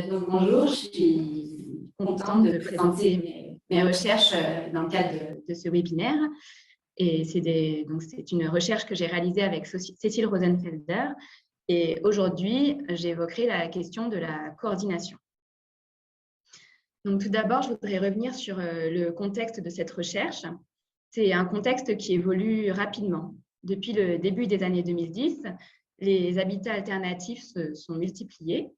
Donc bonjour, je suis contente de présenter mes recherches dans le cadre de ce webinaire. Et c'est une recherche que j'ai réalisée avec Cécile Rosenfelder. Et aujourd'hui, j'évoquerai la question de la coordination. Donc tout d'abord, je voudrais revenir sur le contexte de cette recherche. C'est un contexte qui évolue rapidement. Depuis le début des années 2010, les habitats alternatifs se sont multipliés.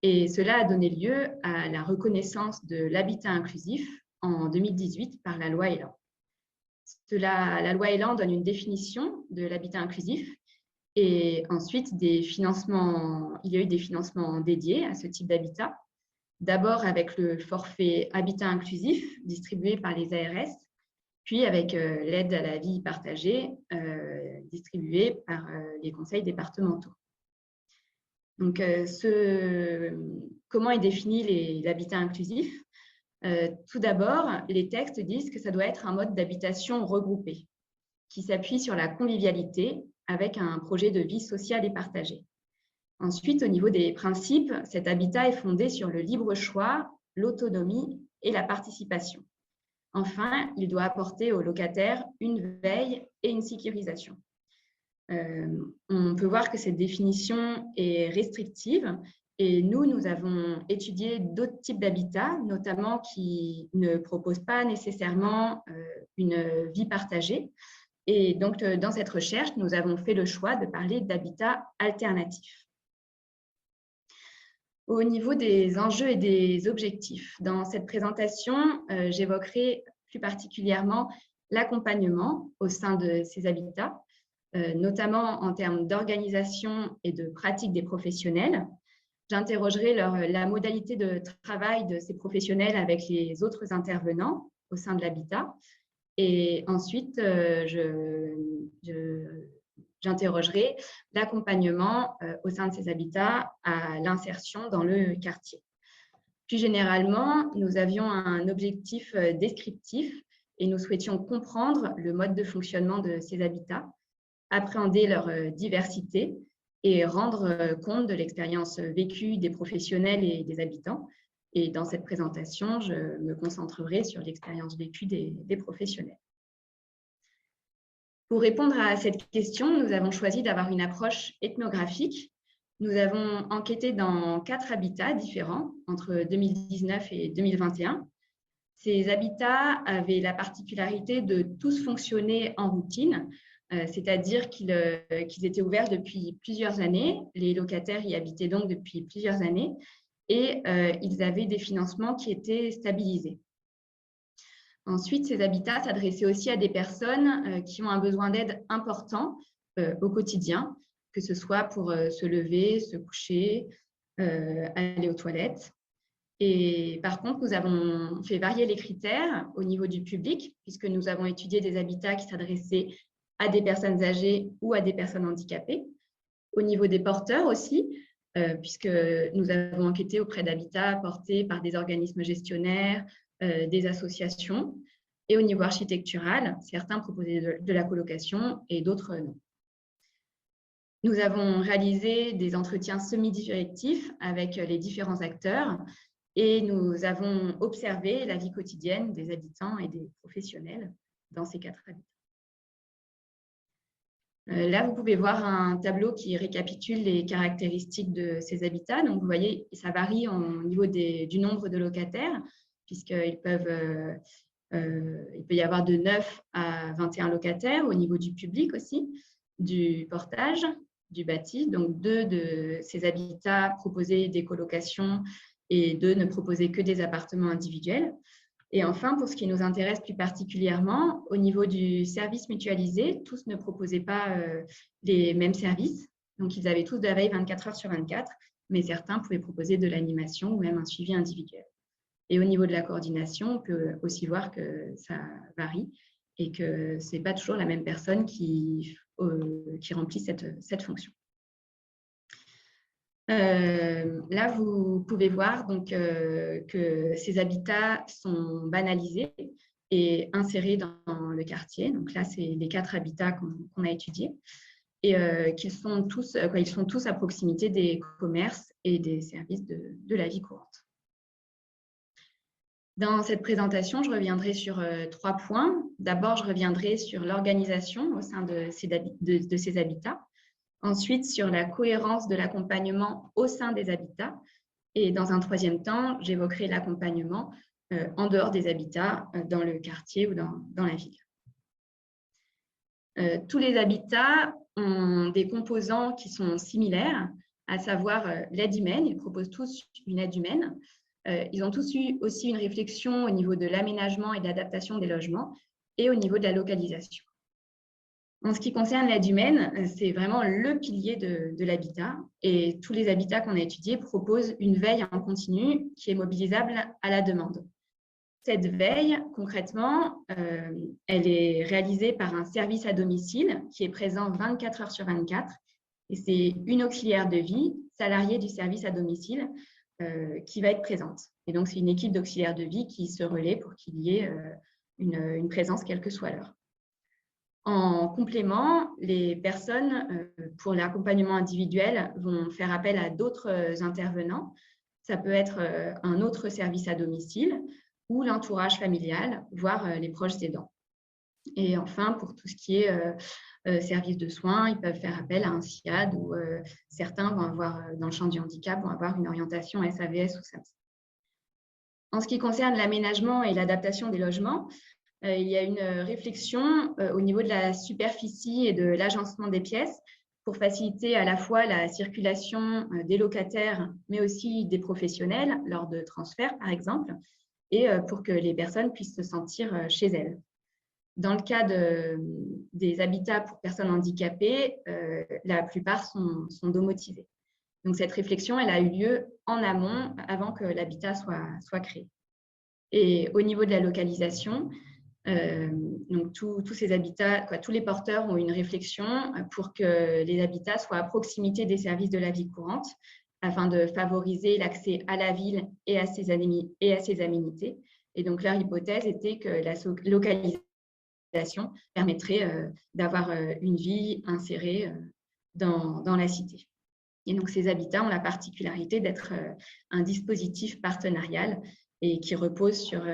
Et cela a donné lieu à la reconnaissance de l'habitat inclusif en 2018 par la loi Elan. La loi Elan donne une définition de l'habitat inclusif et ensuite il y a eu des financements dédiés à ce type d'habitat. D'abord avec le forfait habitat inclusif distribué par les ARS, puis avec l'aide à la vie partagée distribuée par les conseils départementaux. Donc, comment est défini l'habitat inclusif? Tout d'abord, les textes disent que ça doit être un mode d'habitation regroupé qui s'appuie sur la convivialité avec un projet de vie sociale et partagée. Ensuite, au niveau des principes, cet habitat est fondé sur le libre choix, l'autonomie et la participation. Enfin, il doit apporter aux locataires une veille et une sécurisation. On peut voir que cette définition est restrictive et nous avons étudié d'autres types d'habitats, notamment qui ne proposent pas nécessairement une vie partagée. Et donc, dans cette recherche, nous avons fait le choix de parler d'habitat alternatif. Au niveau des enjeux et des objectifs, dans cette présentation, j'évoquerai plus particulièrement l'accompagnement au sein de ces habitats, notamment en termes d'organisation et de pratique des professionnels. J'interrogerai la modalité de travail de ces professionnels avec les autres intervenants au sein de l'habitat. Et ensuite, j'interrogerai l'accompagnement au sein de ces habitats à l'insertion dans le quartier. Plus généralement, nous avions un objectif descriptif et nous souhaitions comprendre le mode de fonctionnement de ces habitats, appréhender leur diversité et rendre compte de l'expérience vécue des professionnels et des habitants. Et dans cette présentation, je me concentrerai sur l'expérience vécue des professionnels. Pour répondre à cette question, nous avons choisi d'avoir une approche ethnographique. Nous avons enquêté dans 4 habitats différents entre 2019 et 2021. Ces habitats avaient la particularité de tous fonctionner en routine, c'est-à-dire qu'ils étaient ouverts depuis plusieurs années. Les locataires y habitaient donc depuis plusieurs années et ils avaient des financements qui étaient stabilisés. Ensuite, ces habitats s'adressaient aussi à des personnes qui ont un besoin d'aide important au quotidien, que ce soit pour se lever, se coucher, aller aux toilettes. Et par contre, nous avons fait varier les critères au niveau du public, puisque nous avons étudié des habitats qui s'adressaient à des personnes âgées ou à des personnes handicapées. Au niveau des porteurs aussi, puisque nous avons enquêté auprès d'habitats portés par des organismes gestionnaires, des associations. Et au niveau architectural, certains proposaient de la colocation et d'autres non. Nous avons réalisé des entretiens semi-directifs avec les différents acteurs et nous avons observé la vie quotidienne des habitants et des professionnels dans ces 4 habitats. Là, vous pouvez voir un tableau qui récapitule les caractéristiques de ces habitats. Donc, vous voyez, ça varie au niveau du nombre de locataires, puisqu'il peut y avoir de 9 à 21 locataires au niveau du public aussi, du portage, du bâti. Donc, 2 de ces habitats proposaient des colocations et 2 ne proposaient que des appartements individuels. Et enfin, pour ce qui nous intéresse plus particulièrement, au niveau du service mutualisé, tous ne proposaient pas les mêmes services. Donc, ils avaient tous de la veille 24 heures sur 24, mais certains pouvaient proposer de l'animation ou même un suivi individuel. Et au niveau de la coordination, on peut aussi voir que ça varie et que ce n'est pas toujours la même personne qui remplit cette fonction. Là, vous pouvez voir donc, que ces habitats sont banalisés et insérés dans le quartier. Donc là, c'est les 4 habitats qu'on a étudiés. et ils sont tous à proximité des commerces et des services de la vie courante. Dans cette présentation, je reviendrai sur 3 points. D'abord, je reviendrai sur l'organisation au sein de ces habitats. Ensuite, sur la cohérence de l'accompagnement au sein des habitats. Et dans un 3e temps, j'évoquerai l'accompagnement en dehors des habitats, dans le quartier ou dans la ville. Tous les habitats ont des composants qui sont similaires, à savoir l'aide humaine. Ils proposent tous une aide humaine. Ils ont tous eu aussi une réflexion au niveau de l'aménagement et de l'adaptation des logements et au niveau de la localisation. En ce qui concerne l'aide humaine, c'est vraiment le pilier de l'habitat et tous les habitats qu'on a étudiés proposent une veille en continu qui est mobilisable à la demande. Cette veille, concrètement, elle est réalisée par un service à domicile qui est présent 24 heures sur 24 et c'est une auxiliaire de vie salariée du service à domicile qui va être présente. Et donc, c'est une équipe d'auxiliaires de vie qui se relaie pour qu'il y ait une présence quelle que soit l'heure. En complément, les personnes, pour l'accompagnement individuel, vont faire appel à d'autres intervenants. Ça peut être un autre service à domicile ou l'entourage familial, voire les proches aidants. Et enfin, pour tout ce qui est service de soins, ils peuvent faire appel à un SIAD ou certains vont avoir, dans le champ du handicap, vont avoir une orientation SAVS ou SAPS. En ce qui concerne l'aménagement et l'adaptation des logements, il y a une réflexion au niveau de la superficie et de l'agencement des pièces pour faciliter à la fois la circulation des locataires, mais aussi des professionnels lors de transferts, par exemple, et pour que les personnes puissent se sentir chez elles. Dans le cas des habitats pour personnes handicapées, la plupart sont domotisés. Donc, cette réflexion, elle a eu lieu en amont, avant que l'habitat soit créé. Et au niveau de la localisation, donc tous ces habitats, tous les porteurs ont une réflexion pour que les habitats soient à proximité des services de la vie courante, afin de favoriser l'accès à la ville et à ses aménités. Et donc, leur hypothèse était que la localisation permettrait d'avoir une vie insérée dans la cité. Et donc, ces habitats ont la particularité d'être un dispositif partenarial et qui repose sur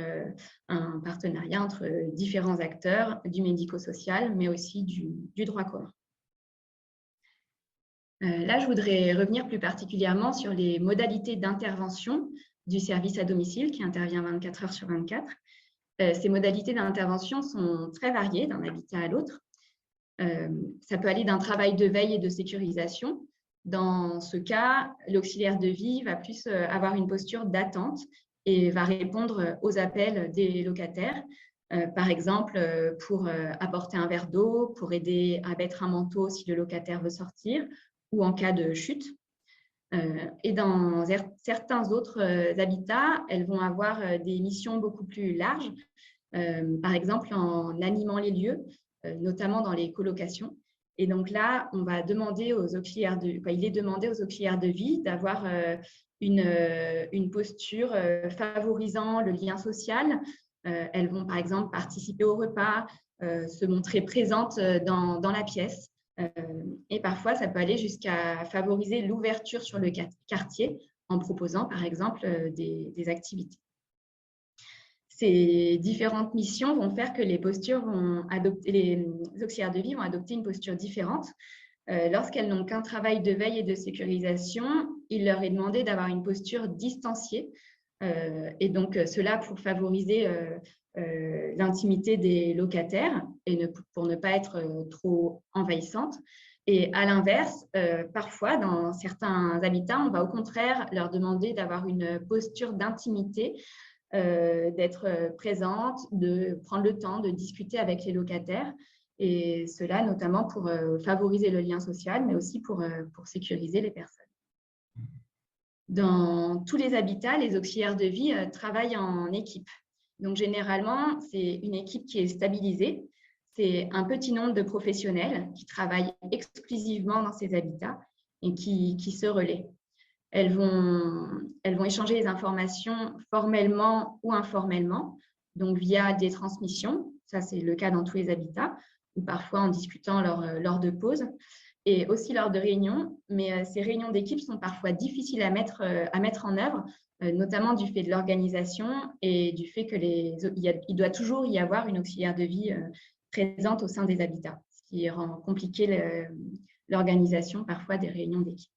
un partenariat entre différents acteurs du médico-social, mais aussi du droit commun. Là, je voudrais revenir plus particulièrement sur les modalités d'intervention du service à domicile qui intervient 24 heures sur 24. Ces modalités d'intervention sont très variées d'un habitat à l'autre. Ça peut aller d'un travail de veille et de sécurisation. Dans ce cas, l'auxiliaire de vie va plus avoir une posture d'attente et va répondre aux appels des locataires, par exemple pour apporter un verre d'eau, pour aider à mettre un manteau si le locataire veut sortir, ou en cas de chute. Et dans certains autres habitats, elles vont avoir des missions beaucoup plus larges, par exemple en animant les lieux, notamment dans les colocations. Et donc là, on va demander aux auxiliaires il est demandé aux auxiliaires de vie d'avoir une posture favorisant le lien social. Elles vont par exemple participer au repas, se montrer présentes dans la pièce. Et parfois, ça peut aller jusqu'à favoriser l'ouverture sur le quartier en proposant par exemple des activités. Ces différentes missions vont faire que les auxiliaires de vie vont adopter une posture différente. Lorsqu'elles n'ont qu'un travail de veille et de sécurisation, il leur est demandé d'avoir une posture distanciée. Et donc, cela pour favoriser l'intimité des locataires et pour ne pas être trop envahissante. Et à l'inverse, parfois, dans certains habitats, on va au contraire leur demander d'avoir une posture d'intimité, d'être présente, de prendre le temps de discuter avec les locataires, et cela notamment pour favoriser le lien social, mais aussi pour sécuriser les personnes. Dans tous les habitats, les auxiliaires de vie travaillent en équipe. Donc, généralement, c'est une équipe qui est stabilisée. C'est un petit nombre de professionnels qui travaillent exclusivement dans ces habitats et qui se relaient. Elles vont échanger les informations formellement ou informellement, donc via des transmissions. Ça, c'est le cas dans tous les habitats, ou parfois en discutant lors de pause. et aussi lors de réunions. Mais ces réunions d'équipe sont parfois difficiles à mettre en œuvre, notamment du fait de l'organisation et du fait il doit toujours y avoir une auxiliaire de vie présente au sein des habitats, ce qui rend compliqué l'organisation parfois des réunions d'équipe.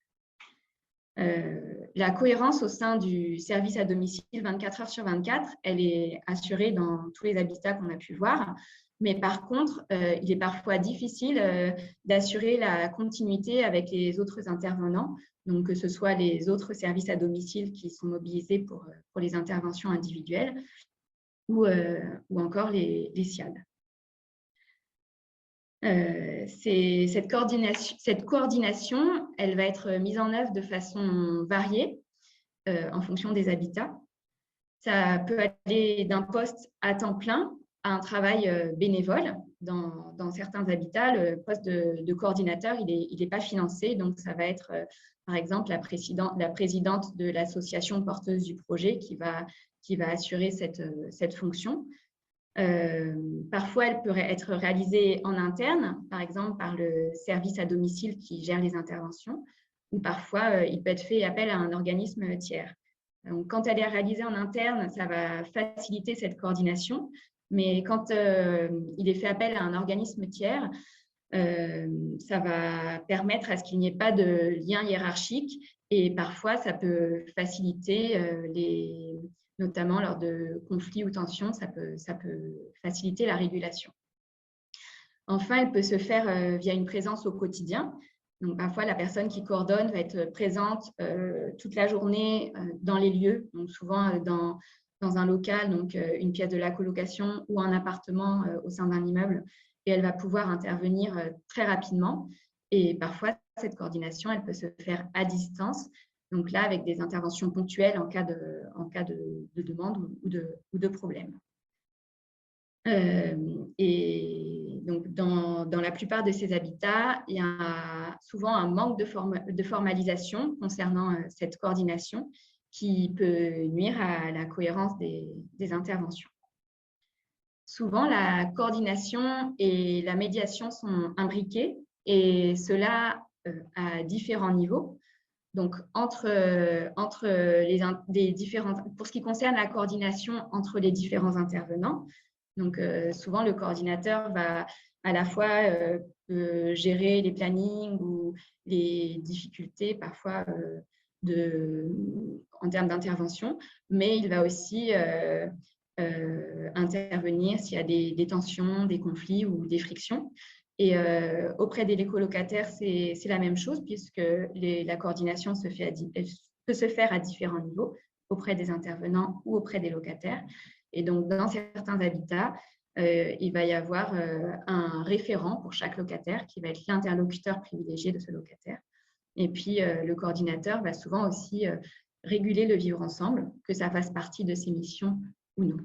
La cohérence au sein du service à domicile 24 heures sur 24, elle est assurée dans tous les habitats qu'on a pu voir. Mais par contre, il est parfois difficile d'assurer la continuité avec les autres intervenants, donc que ce soit les autres services à domicile qui sont mobilisés pour les interventions individuelles ou encore les SIAD. Cette coordination, elle va être mise en œuvre de façon variée en fonction des habitats. Ça peut aller d'un poste à temps plein à un travail bénévole. Dans certains habitats, le poste de coordinateur, il n'est pas financé. Donc, ça va être, par exemple, la présidente de l'association porteuse du projet qui va assurer cette fonction. Parfois, elle peut être réalisée en interne, par exemple par le service à domicile qui gère les interventions, ou parfois, il peut être fait appel à un organisme tiers. Donc, quand elle est réalisée en interne, ça va faciliter cette coordination, mais quand il est fait appel à un organisme tiers, ça va permettre à ce qu'il n'y ait pas de lien hiérarchique et parfois, ça peut faciliter notamment lors de conflits ou tensions, ça peut faciliter la régulation. Enfin, elle peut se faire via une présence au quotidien. Donc, parfois, la personne qui coordonne va être présente toute la journée dans les lieux, donc souvent dans un local, donc une pièce de la colocation ou un appartement au sein d'un immeuble, et elle va pouvoir intervenir très rapidement. Et parfois, cette coordination, elle peut se faire à distance, donc là, avec des interventions ponctuelles en cas de demande ou de problème. Et donc, dans la plupart de ces habitats, il y a souvent un manque de formalisation concernant cette coordination qui peut nuire à la cohérence des interventions. Souvent, la coordination et la médiation sont imbriquées et cela à différents niveaux. Donc, pour ce qui concerne la coordination entre les différents intervenants, donc souvent le coordinateur va à la fois gérer les plannings ou les difficultés parfois en termes d'intervention, mais il va aussi intervenir s'il y a des tensions, des conflits ou des frictions. Et auprès des colocataires, c'est la même chose puisque la coordination peut se faire à différents niveaux, auprès des intervenants ou auprès des locataires. Et donc, dans certains habitats, il va y avoir un référent pour chaque locataire qui va être l'interlocuteur privilégié de ce locataire. Et puis, le coordinateur va souvent aussi réguler le vivre ensemble, que ça fasse partie de ses missions ou non.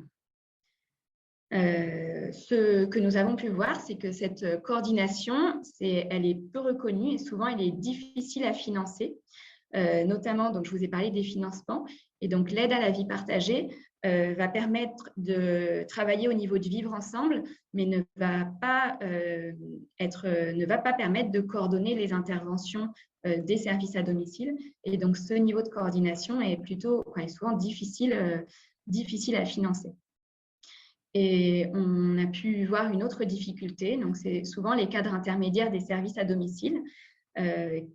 Ce que nous avons pu voir, c'est que cette coordination, elle est peu reconnue et souvent, elle est difficile à financer, notamment, donc, je vous ai parlé des financements, et donc l'aide à la vie partagée va permettre de travailler au niveau du vivre ensemble, mais ne va pas permettre de coordonner les interventions des services à domicile. Et donc, ce niveau de coordination est souvent difficile à financer. Et on a pu voir une autre difficulté, donc c'est souvent les cadres intermédiaires des services à domicile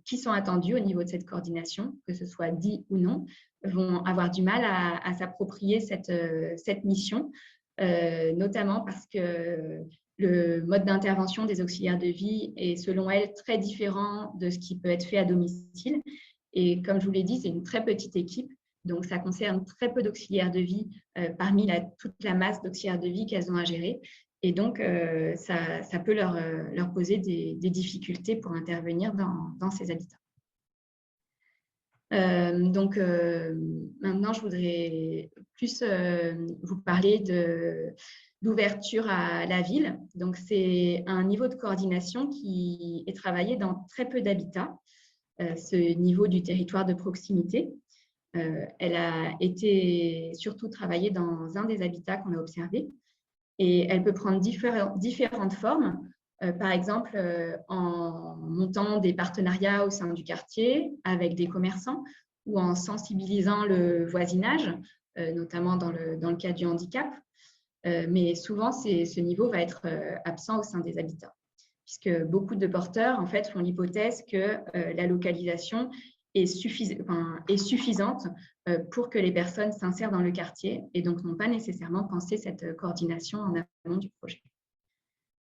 qui sont attendus au niveau de cette coordination, que ce soit dit ou non, vont avoir du mal à s'approprier cette mission, notamment parce que le mode d'intervention des auxiliaires de vie est, selon elles, très différent de ce qui peut être fait à domicile. Et comme je vous l'ai dit, c'est une très petite équipe. Donc, ça concerne très peu d'auxiliaires de vie parmi toute la masse d'auxiliaires de vie qu'elles ont à gérer. Et donc, ça peut leur poser des difficultés pour intervenir dans ces habitats. Maintenant, je voudrais plus vous parler d'ouverture à la ville. Donc, c'est un niveau de coordination qui est travaillé dans très peu d'habitats, ce niveau du territoire de proximité. Elle a été surtout travaillée dans un des habitats qu'on a observé et elle peut prendre différentes formes Par exemple, en montant des partenariats au sein du quartier avec des commerçants ou en sensibilisant le voisinage, notamment dans le cas du handicap. Mais souvent, ce niveau va être absent au sein des habitats, puisque beaucoup de porteurs en fait, font l'hypothèse que la localisation est suffisante pour que les personnes s'insèrent dans le quartier et donc n'ont pas nécessairement pensé cette coordination en amont du projet.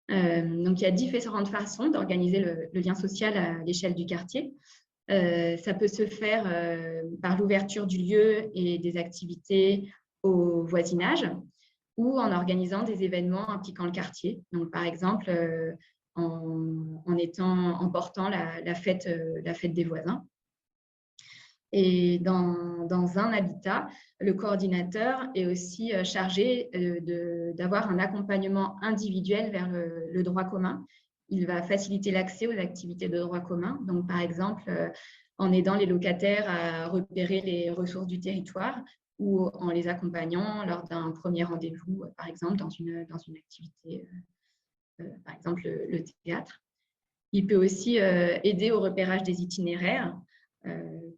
Donc, il y a différentes façons d'organiser le lien social à l'échelle du quartier. Ça peut se faire par l'ouverture du lieu et des activités au voisinage ou en organisant des événements impliquant le quartier. Donc, par exemple, en portant la fête des voisins. Et dans un habitat, le coordinateur est aussi chargé d'avoir un accompagnement individuel vers le droit commun. Il va faciliter l'accès aux activités de droit commun. Donc, par exemple, en aidant les locataires à repérer les ressources du territoire ou en les accompagnant lors d'un premier rendez-vous, par exemple, dans une activité, par exemple le théâtre. Il peut aussi aider au repérage des itinéraires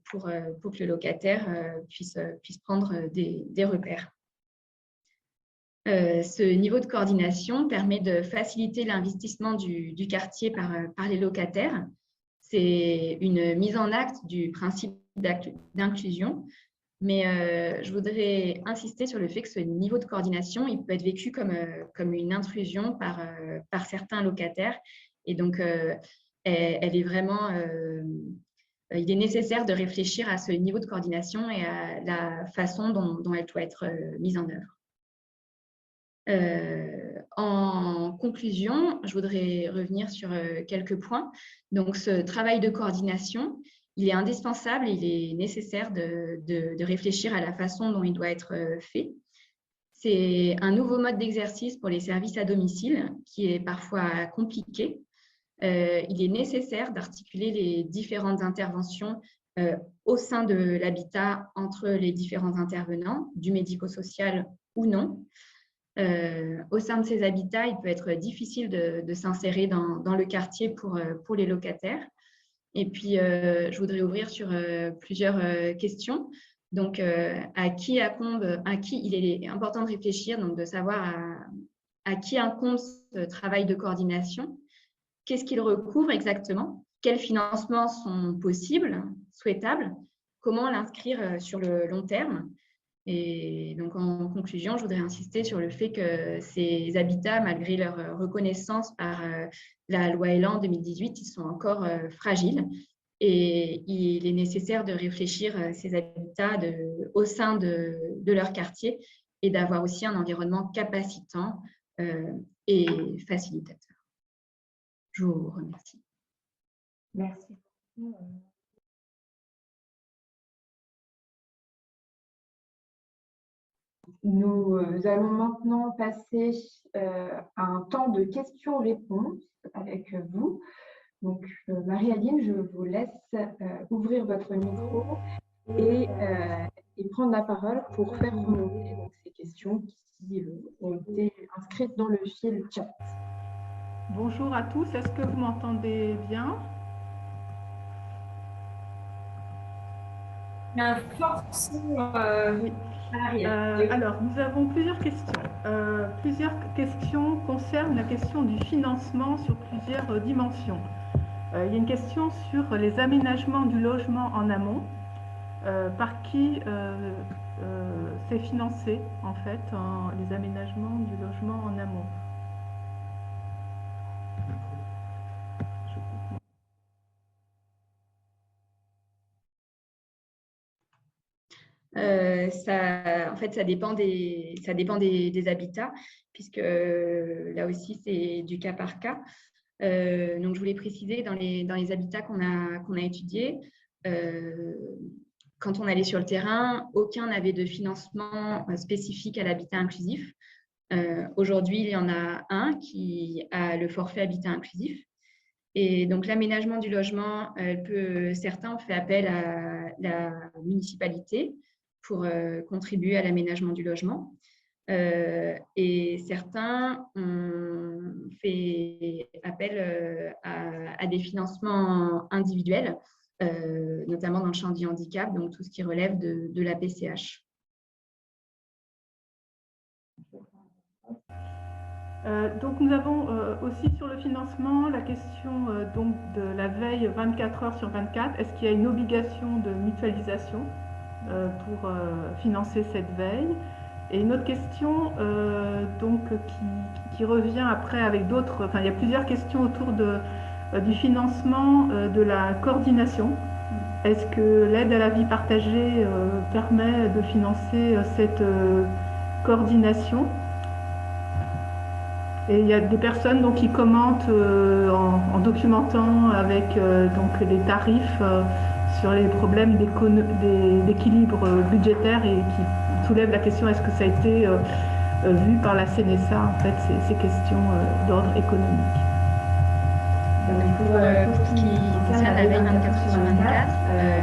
pour que le locataire puisse prendre des repères. Ce niveau de coordination permet de faciliter l'investissement du quartier par les locataires. C'est une mise en acte du principe d'inclusion, mais je voudrais insister sur le fait que ce niveau de coordination, il peut être vécu comme une intrusion par certains locataires. Et donc, elle est vraiment... il est nécessaire de réfléchir à ce niveau de coordination et à la façon dont elle doit être mise en œuvre. En conclusion, je voudrais revenir sur quelques points. Donc, ce travail de coordination, il est indispensable, il est nécessaire de réfléchir à la façon dont il doit être fait. C'est un nouveau mode d'exercice pour les services à domicile qui est parfois compliqué. Il est nécessaire d'articuler les différentes interventions au sein de l'habitat entre les différents intervenants, du médico-social ou non. Au sein de ces habitats, il peut être difficile de s'insérer dans le quartier pour les locataires. Et puis, je voudrais ouvrir sur plusieurs questions. Donc, à qui il est important de réfléchir, donc de savoir à qui incombe ce travail de coordination. Qu'est-ce qu'il recouvre exactement? Quels financements sont possibles, souhaitables? Comment l'inscrire sur le long terme? Et donc, en conclusion, je voudrais insister sur le fait que ces habitats, malgré leur reconnaissance par la loi Elan 2018, ils sont encore fragiles. Et il est nécessaire de réfléchir ces habitats au sein de leur quartier et d'avoir aussi un environnement capacitant et facilitateur. Je vous remercie. Merci. Nous allons maintenant passer à un temps de questions-réponses avec vous. Donc, Marie-Aline, je vous laisse ouvrir votre micro et prendre la parole pour faire remonter donc, ces questions qui ont été inscrites dans le fil chat. Bonjour à tous, est-ce que vous m'entendez bien? Un fort son, oui. Alors, nous avons plusieurs questions. Plusieurs questions concernent la question du financement sur plusieurs dimensions. Il y a une question sur les aménagements du logement en amont. Par qui c'est financé, en fait, les aménagements du logement en amont? En fait, ça dépend des habitats, puisque là aussi, c'est du cas par cas. Donc, je voulais préciser, dans les habitats qu'on a étudiés, quand on allait sur le terrain, aucun n'avait de financement spécifique à l'habitat inclusif. Aujourd'hui, il y en a un qui a le forfait habitat inclusif. Et donc, l'aménagement du logement, certains ont fait appel à la municipalité pour contribuer à l'aménagement du logement. Et certains ont fait appel à des financements individuels, notamment dans le champ du handicap, donc tout ce qui relève de la PCH. Donc nous avons aussi sur le financement la question donc de la veille 24 heures sur 24. Est-ce qu'il y a une obligation de mutualisation pour financer cette veille? Et une autre question donc, qui revient après avec d'autres, enfin il y a plusieurs questions autour du financement de la coordination. Est-ce que l'aide à la vie partagée permet de financer cette coordination? Et il y a des personnes donc, qui commentent en documentant avec donc, les tarifs sur les problèmes d'équilibre budgétaire et qui soulèvent la question est-ce que ça a été vu par la CNSA, en fait, ces questions d'ordre économique. Pour ce qui concerne la veille 24 sur 24,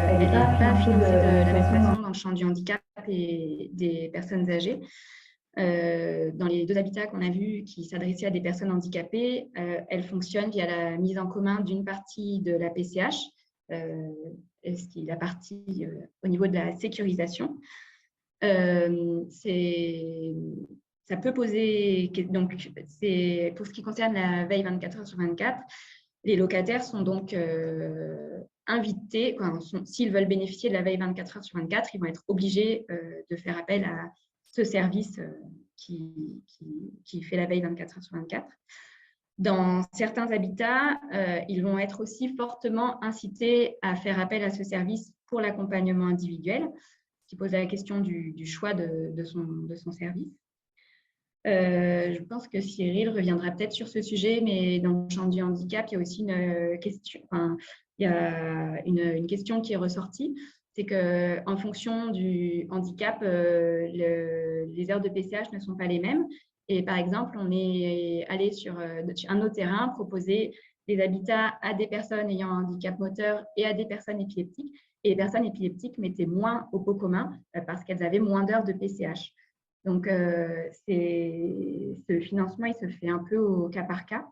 elle n'est pas financée de la même façon dans le champ du handicap et des personnes âgées. Dans les 2 habitats qu'on a vus qui s'adressaient à des personnes handicapées, elle fonctionne via la mise en commun d'une partie de la PCH, ce qui est la partie au niveau de la sécurisation. Ça peut poser, donc pour ce qui concerne la veille 24 heures sur 24, les locataires sont donc invités, s'ils veulent bénéficier de la veille 24 heures sur 24, ils vont être obligés de faire appel à ce service qui fait la veille 24 heures sur 24. Dans certains habitats, ils vont être aussi fortement incités à faire appel à ce service pour l'accompagnement individuel, ce qui pose la question du choix de son service. Je pense que Cyril reviendra peut-être sur ce sujet, mais dans le champ du handicap, il y a aussi une question qui est ressortie. C'est qu'en fonction du handicap, les heures de PCH ne sont pas les mêmes. Et par exemple, on est allé sur un autre terrain, proposer des habitats à des personnes ayant un handicap moteur et à des personnes épileptiques. Et les personnes épileptiques mettaient moins au pot commun parce qu'elles avaient moins d'heures de PCH. Donc, ce financement, il se fait un peu au cas par cas.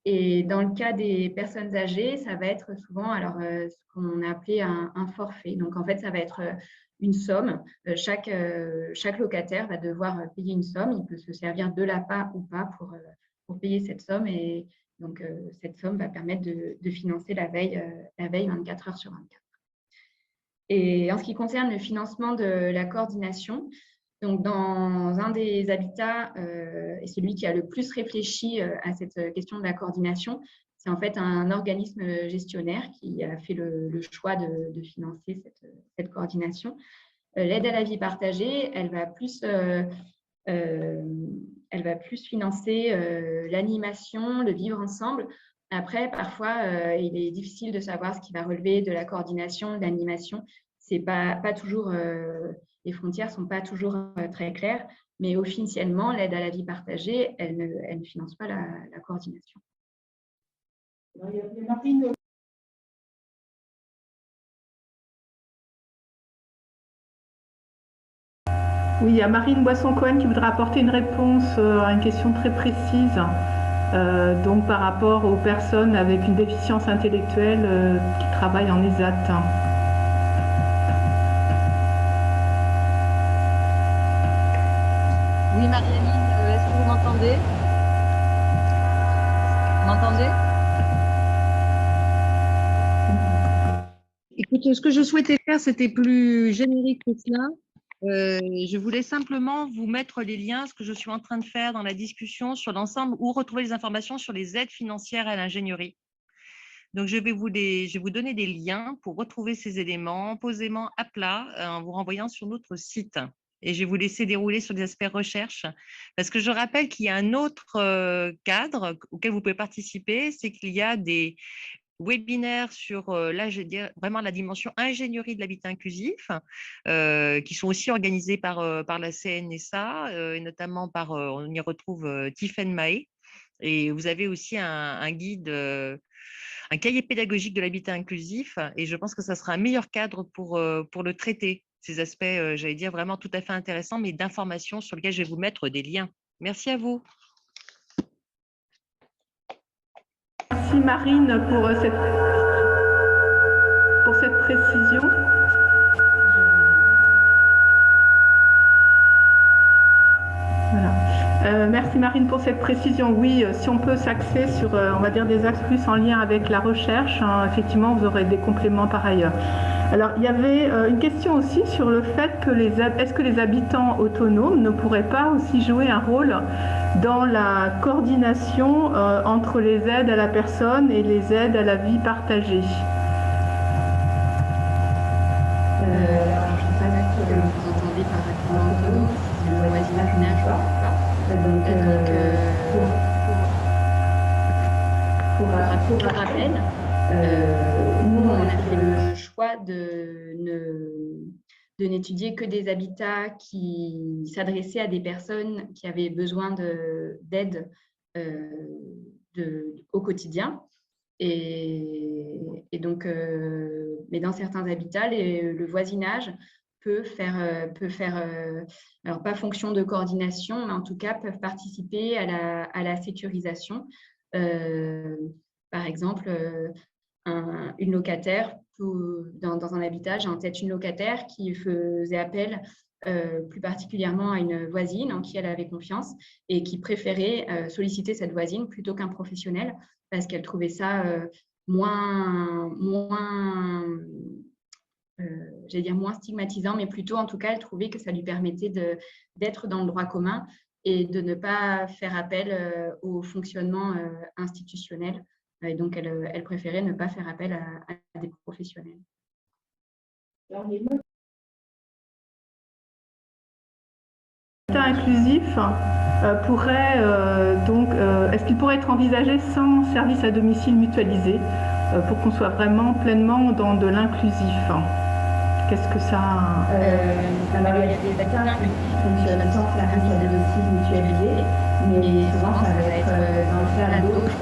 Et dans le cas des personnes âgées, ça va être souvent ce qu'on a appelé un forfait. Donc, en fait, ça va être une somme. Chaque locataire va devoir payer une somme. Il peut se servir de l'APA ou pas pour payer cette somme. Et donc, cette somme va permettre de financer la veille 24 heures sur 24. Et en ce qui concerne le financement de la coordination, donc, dans un des habitats, et celui qui a le plus réfléchi à cette question de la coordination, c'est en fait un organisme gestionnaire qui a fait le choix de financer cette coordination. L'aide à la vie partagée, elle va plus financer l'animation, le vivre ensemble. Après, parfois, il est difficile de savoir ce qui va relever de la coordination, de l'animation. C'est pas toujours... les frontières ne sont pas toujours très claires, mais officiellement, l'aide à la vie partagée, elle ne finance pas la coordination. Oui, il y a Marine Boisson-Cohen qui voudra apporter une réponse à une question très précise, donc par rapport aux personnes avec une déficience intellectuelle qui travaillent en ESAT. Oui, Marie-Aline, est-ce que vous m'entendez? Vous m'entendez? Écoutez, ce que je souhaitais faire, c'était plus générique que cela. Je voulais simplement vous mettre les liens, ce que je suis en train de faire dans la discussion sur l'ensemble, ou retrouver les informations sur les aides financières à l'ingénierie. Donc, je vais vous donner des liens pour retrouver ces éléments posément à plat en vous renvoyant sur notre site. Et je vais vous laisser dérouler sur les aspects recherche, parce que je rappelle qu'il y a un autre cadre auquel vous pouvez participer, c'est qu'il y a des webinaires sur là, je veux dire, vraiment la dimension ingénierie de l'habitat inclusif, qui sont aussi organisés par la CNSA, et notamment on y retrouve Tiffaine Mahé. Et vous avez aussi un guide, un cahier pédagogique de l'habitat inclusif, et je pense que ça sera un meilleur cadre pour le traiter. ces aspects, j'allais dire, vraiment tout à fait intéressants, mais d'informations sur lesquels je vais vous mettre des liens. Merci à vous. Merci Marine pour cette précision. Voilà. Merci Marine pour cette précision. Oui, si on peut s'axer sur, on va dire, des axes plus en lien avec la recherche, hein, effectivement, vous aurez des compléments par ailleurs. Alors, il y avait une question aussi sur le fait que est-ce que les habitants autonomes ne pourraient pas aussi jouer un rôle dans la coordination entre les aides à la personne et les aides à la vie partagée? Alors, je ne sais pas ce que vous entendez par habitant autonome, si le voisinage ou pas. Pour rappel, nous, on a fait le choix de n'étudier que des habitats qui s'adressaient à des personnes qui avaient besoin d'aide au quotidien. Et donc, mais dans certains habitats, le voisinage peut faire alors pas fonction de coordination, mais en tout cas peuvent participer à la sécurisation. Par exemple, une locataire, dans un habitat, j'ai en tête une locataire qui faisait appel plus particulièrement à une voisine en qui elle avait confiance et qui préférait solliciter cette voisine plutôt qu'un professionnel parce qu'elle trouvait ça moins stigmatisant, mais plutôt, en tout cas, elle trouvait que ça lui permettait d'être dans le droit commun et de ne pas faire appel au fonctionnement institutionnel. Et donc, elle préférait ne pas faire appel à des professionnels. Inclusif pourrait est-ce qu'il pourrait être envisagé sans service à domicile mutualisé pour qu'on soit vraiment pleinement dans de l'inclusif? Qu'est-ce que ça... Alors, il y a des acteurs qui fonctionnent sans service à domicile mutualisé, mais souvent, ça va être dans le cas d'autres...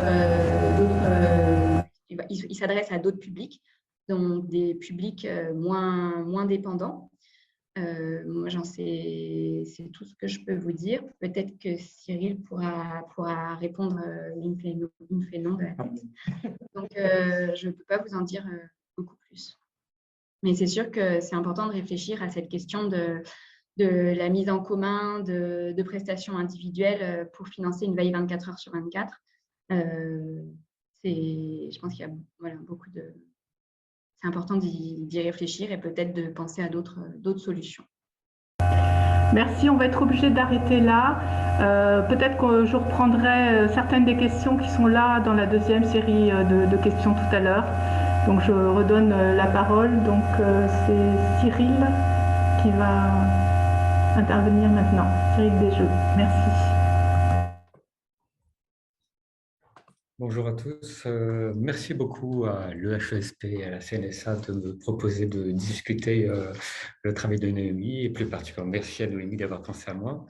Ils s'adressent à d'autres publics, donc des publics moins dépendants. Moi, c'est tout ce que je peux vous dire. Peut-être que Cyril pourra répondre. Il me fait non de la tête. Donc, je ne peux pas vous en dire beaucoup plus. Mais c'est sûr que c'est important de réfléchir à cette question de la mise en commun de prestations individuelles pour financer une veille 24 heures sur 24. Je pense qu'il y a beaucoup de... C'est important d'y réfléchir et peut-être de penser à d'autres solutions. Merci, on va être obligé d'arrêter là. Peut-être que je reprendrai certaines des questions qui sont là dans la deuxième série de questions tout à l'heure. Donc je redonne la parole. Donc c'est Cyril qui va intervenir maintenant. Cyril Desjeux, merci. Bonjour à tous. Merci beaucoup à l'EHESP et à la CNSA de me proposer de discuter le travail de Noémie et plus particulièrement merci à Noémie d'avoir pensé à moi.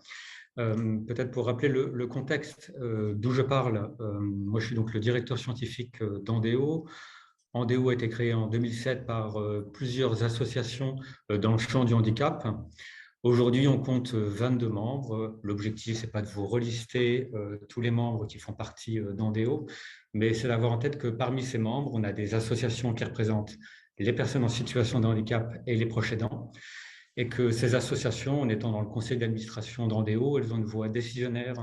Peut-être pour rappeler le contexte d'où je parle, moi je suis donc le directeur scientifique d'Andéo. Andéo a été créé en 2007 par plusieurs associations dans le champ du handicap. Aujourd'hui, on compte 22 membres. L'objectif, ce n'est pas de vous relister tous les membres qui font partie d'Andéo, mais c'est d'avoir en tête que parmi ces membres, on a des associations qui représentent les personnes en situation de handicap et les proches aidants, et que ces associations, en étant dans le conseil d'administration d'Andéo, elles ont une voix décisionnaire,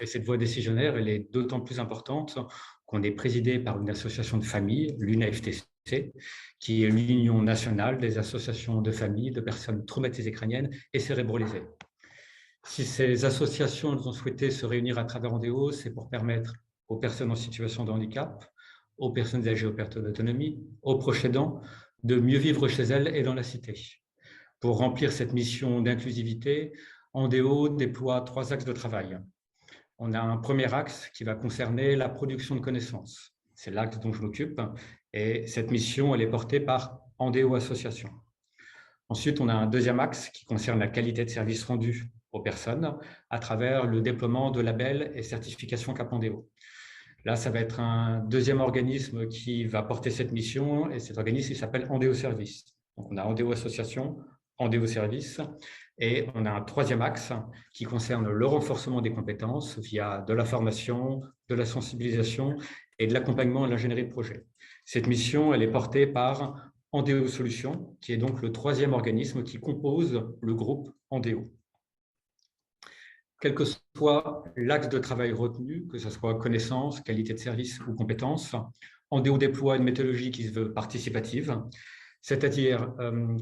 et cette voix décisionnaire, elle est d'autant plus importante qu'on est présidé par une association de famille, l'UNAFTC, qui est l'Union nationale des associations de familles de personnes traumatisées crâniennes et cérébralisées. Si ces associations ont souhaité se réunir à travers Andéo, c'est pour permettre aux personnes en situation de handicap, aux personnes âgées, aux pertes d'autonomie, aux proches aidants, de mieux vivre chez elles et dans la cité. Pour remplir cette mission d'inclusivité, Andéo déploie 3 axes de travail. On a un premier axe qui va concerner la production de connaissances. C'est l'axe dont je m'occupe et cette mission, elle est portée par Andéo Association. Ensuite, on a un deuxième axe qui concerne la qualité de service rendu aux personnes à travers le déploiement de labels et certifications CAP Andéo. Là, ça va être un deuxième organisme qui va porter cette mission et cet organisme, il s'appelle Andéo Service. Donc, on a Andéo Association, Andéo Service, et on a un troisième axe qui concerne le renforcement des compétences via de la formation, de la sensibilisation et de l'accompagnement à l'ingénierie de projet. Cette mission, elle est portée par Andéo Solutions, qui est donc le troisième organisme qui compose le groupe Andéo. Quel que soit l'axe de travail retenu, que ce soit connaissance, qualité de service ou compétences, Andéo déploie une méthodologie qui se veut participative, c'est-à-dire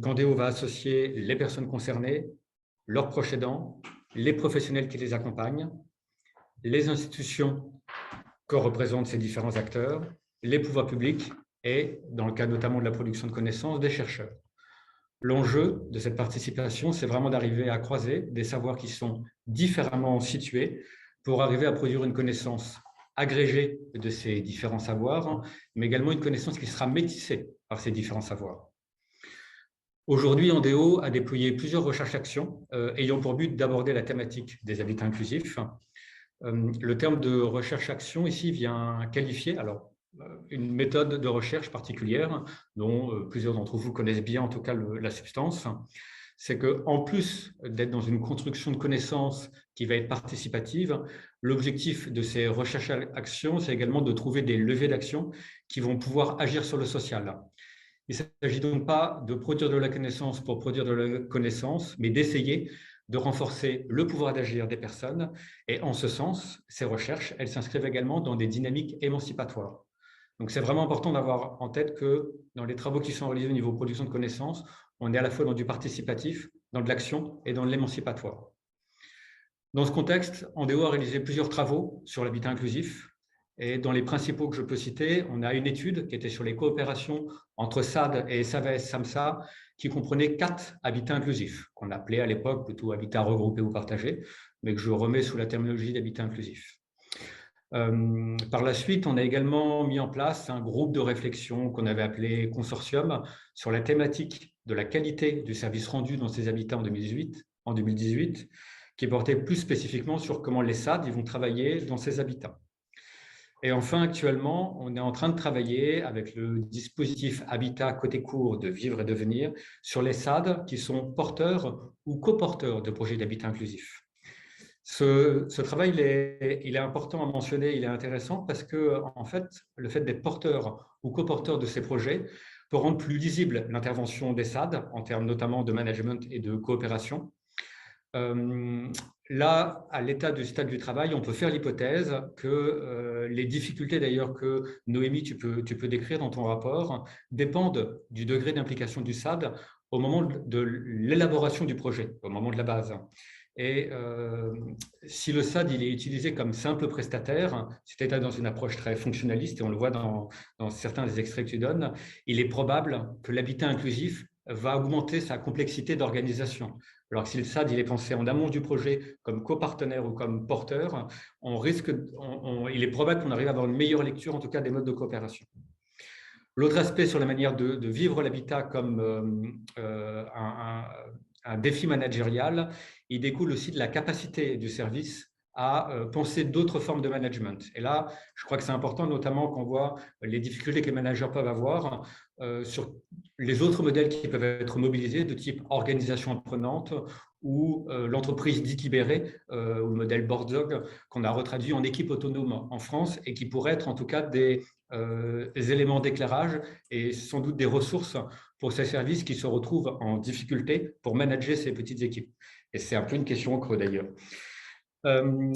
qu'Andéo va associer les personnes concernées, leurs proches aidants, les professionnels qui les accompagnent, les institutions que représentent ces différents acteurs, les pouvoirs publics et, dans le cas notamment de la production de connaissances, des chercheurs. L'enjeu de cette participation, c'est vraiment d'arriver à croiser des savoirs qui sont différemment situés pour arriver à produire une connaissance agrégée de ces différents savoirs, mais également une connaissance qui sera métissée par ces différents savoirs. Aujourd'hui, Andéo a déployé plusieurs recherches-actions ayant pour but d'aborder la thématique des habitats inclusifs. Le terme de recherche-action ici vient qualifier une méthode de recherche particulière dont plusieurs d'entre vous connaissent bien en tout cas la substance. C'est qu'en plus d'être dans une construction de connaissances qui va être participative, l'objectif de ces recherches-actions, c'est également de trouver des leviers d'action qui vont pouvoir agir sur le social. Il ne s'agit donc pas de produire de la connaissance pour produire de la connaissance, mais d'essayer de renforcer le pouvoir d'agir des personnes. Et en ce sens, ces recherches, elles s'inscrivent également dans des dynamiques émancipatoires. Donc, c'est vraiment important d'avoir en tête que dans les travaux qui sont réalisés au niveau production de connaissances, on est à la fois dans du participatif, dans de l'action et dans de l'émancipatoire. Dans ce contexte, Andéo a réalisé plusieurs travaux sur l'habitat inclusif. Et dans les principaux que je peux citer, on a une étude qui était sur les coopérations entre SAD et SAVES-SAMSA qui comprenait 4 habitats inclusifs, qu'on appelait à l'époque plutôt habitat regroupé ou partagé, mais que je remets sous la terminologie d'habitat inclusif. Par la suite, on a également mis en place un groupe de réflexion qu'on avait appelé Consortium sur la thématique de la qualité du service rendu dans ces habitats en 2018, qui portait plus spécifiquement sur comment les SAD vont travailler dans ces habitats. Et enfin, actuellement, on est en train de travailler avec le dispositif Habitat Côté Court de Vivre et Devenir sur les SAD qui sont porteurs ou coporteurs de projets d'habitat inclusif. Ce travail, il est important à mentionner, il est intéressant parce que, en fait, le fait d'être porteur ou coporteur de ces projets peut rendre plus lisible l'intervention des SAD en termes notamment de management et de coopération. Là, à l'état du stade du travail, on peut faire l'hypothèse que les difficultés d'ailleurs que Noémie, tu peux décrire dans ton rapport, dépendent du degré d'implication du SAD au moment de l'élaboration du projet, au moment de la base. Et si le SAD il est utilisé comme simple prestataire, c'était dans une approche très fonctionnaliste, et on le voit dans certains des extraits que tu donnes, il est probable que l'habitat inclusif va augmenter sa complexité d'organisation. Alors que si le SAD il est pensé en amont du projet comme copartenaire ou comme porteur, il est probable qu'on arrive à avoir une meilleure lecture, en tout cas, des modes de coopération. L'autre aspect sur la manière de vivre l'habitat comme un défi managérial, il découle aussi de la capacité du service à penser d'autres formes de management. Et là, je crois que c'est important, notamment quand on voit les difficultés que les managers peuvent avoir sur les autres modèles qui peuvent être mobilisés, de type organisation apprenante ou l'entreprise dite libérée, ou le modèle Board Dog, qu'on a retraduit en équipe autonome en France et qui pourraient être en tout cas des éléments d'éclairage et sans doute des ressources pour ces services qui se retrouvent en difficulté pour manager ces petites équipes. Et c'est un peu une question en creux d'ailleurs.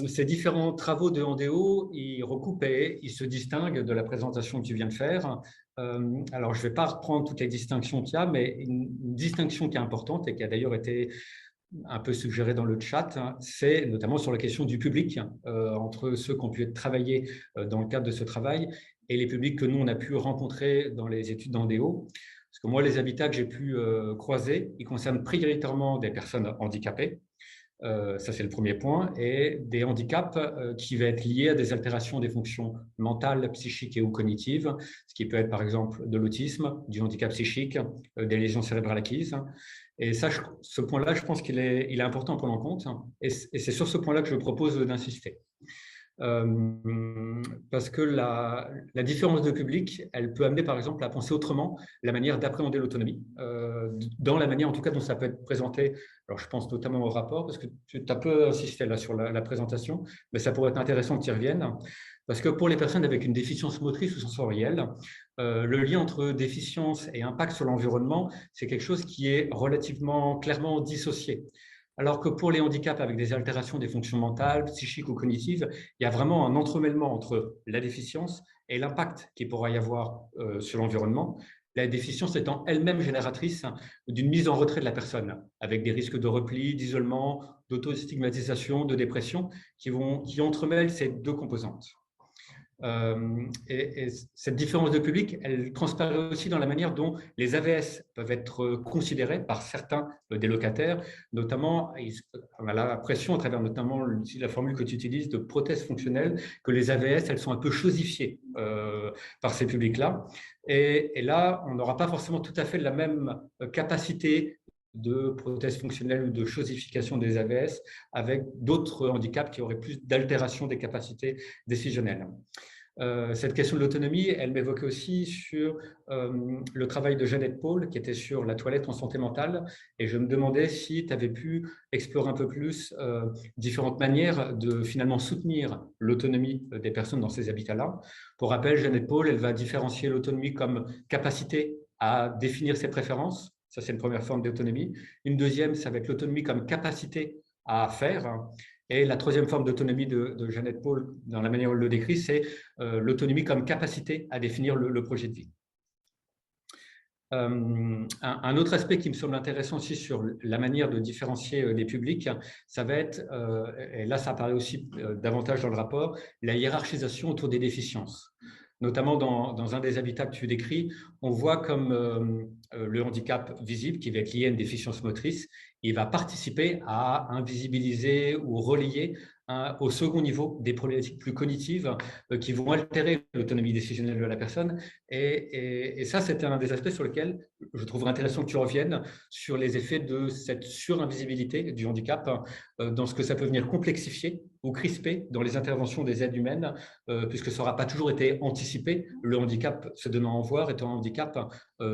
Ces différents travaux de Andéo, ils recoupent et ils se distinguent de la présentation que tu viens de faire. Alors, je ne vais pas reprendre toutes les distinctions qu'il y a, mais une distinction qui est importante et qui a d'ailleurs été un peu suggérée dans le chat, hein, c'est notamment sur la question du public, entre ceux qui ont pu être travaillés dans le cadre de ce travail et les publics que nous, on a pu rencontrer dans les études d'Andéo. Parce que moi, les habitats que j'ai pu croiser, ils concernent prioritairement des personnes handicapées. Ça, c'est le premier point. Et des handicaps qui vont être liés à des altérations des fonctions mentales, psychiques et ou cognitives, ce qui peut être par exemple de l'autisme, du handicap psychique, des lésions cérébrales acquises. Et ça, ce point-là, je pense qu'il est important à prendre en compte. Et c'est sur ce point-là que je propose d'insister. Parce que la différence de public, elle peut amener par exemple à penser autrement la manière d'appréhender l'autonomie, dans la manière en tout cas dont ça peut être présenté. Alors je pense notamment au rapport, parce que tu as peu insisté là sur la présentation, mais ça pourrait être intéressant que tu y reviennes, parce que pour les personnes avec une déficience motrice ou sensorielle, le lien entre déficience et impact sur l'environnement, c'est quelque chose qui est relativement clairement dissocié. Alors que pour les handicaps avec des altérations des fonctions mentales, psychiques ou cognitives, il y a vraiment un entremêlement entre la déficience et l'impact qu'il pourra y avoir sur l'environnement. La déficience étant elle-même génératrice d'une mise en retrait de la personne, avec des risques de repli, d'isolement, d'autostigmatisation, de dépression, qui entremêlent ces deux composantes. Et cette différence de public, elle transparaît aussi dans la manière dont les AVS peuvent être considérés par certains des locataires, notamment, on a l'impression, à travers notamment la formule que tu utilises de prothèse fonctionnelle, que les AVS, elles sont un peu chosifiées par ces publics-là. Et là, on n'aura pas forcément tout à fait la même capacité de prothèse fonctionnelle ou de chosification des AVS avec d'autres handicaps qui auraient plus d'altération des capacités décisionnelles. Cette question de l'autonomie, elle m'évoquait aussi sur le travail de Jeannette Paul, qui était sur la toilette en santé mentale, et je me demandais si tu avais pu explorer un peu plus différentes manières de finalement soutenir l'autonomie des personnes dans ces habitats-là. Pour rappel, Jeannette Paul, elle va différencier l'autonomie comme capacité à définir ses préférences. Ça, c'est une première forme d'autonomie. Une deuxième, ça va être l'autonomie comme capacité à faire. Et la troisième forme d'autonomie de Jeannette Paul, dans la manière où elle le décrit, c'est l'autonomie comme capacité à définir le projet de vie. Un autre aspect qui me semble intéressant aussi sur la manière de différencier les publics, ça va être, et là ça apparaît aussi davantage dans le rapport, la hiérarchisation autour des déficiences. Notamment dans un des habitats que tu décris, on voit comme le handicap visible, qui va être lié à une déficience motrice, il va participer à invisibiliser ou relayer au second niveau des problématiques plus cognitives qui vont altérer l'autonomie décisionnelle de la personne. Et ça, c'était un des aspects sur lesquels je trouverais intéressant que tu reviennes sur les effets de cette surinvisibilité du handicap dans ce que ça peut venir complexifier ou crisper dans les interventions des aides humaines, puisque ça n'aura pas toujours été anticipé, le handicap se donnant en voir étant un handicap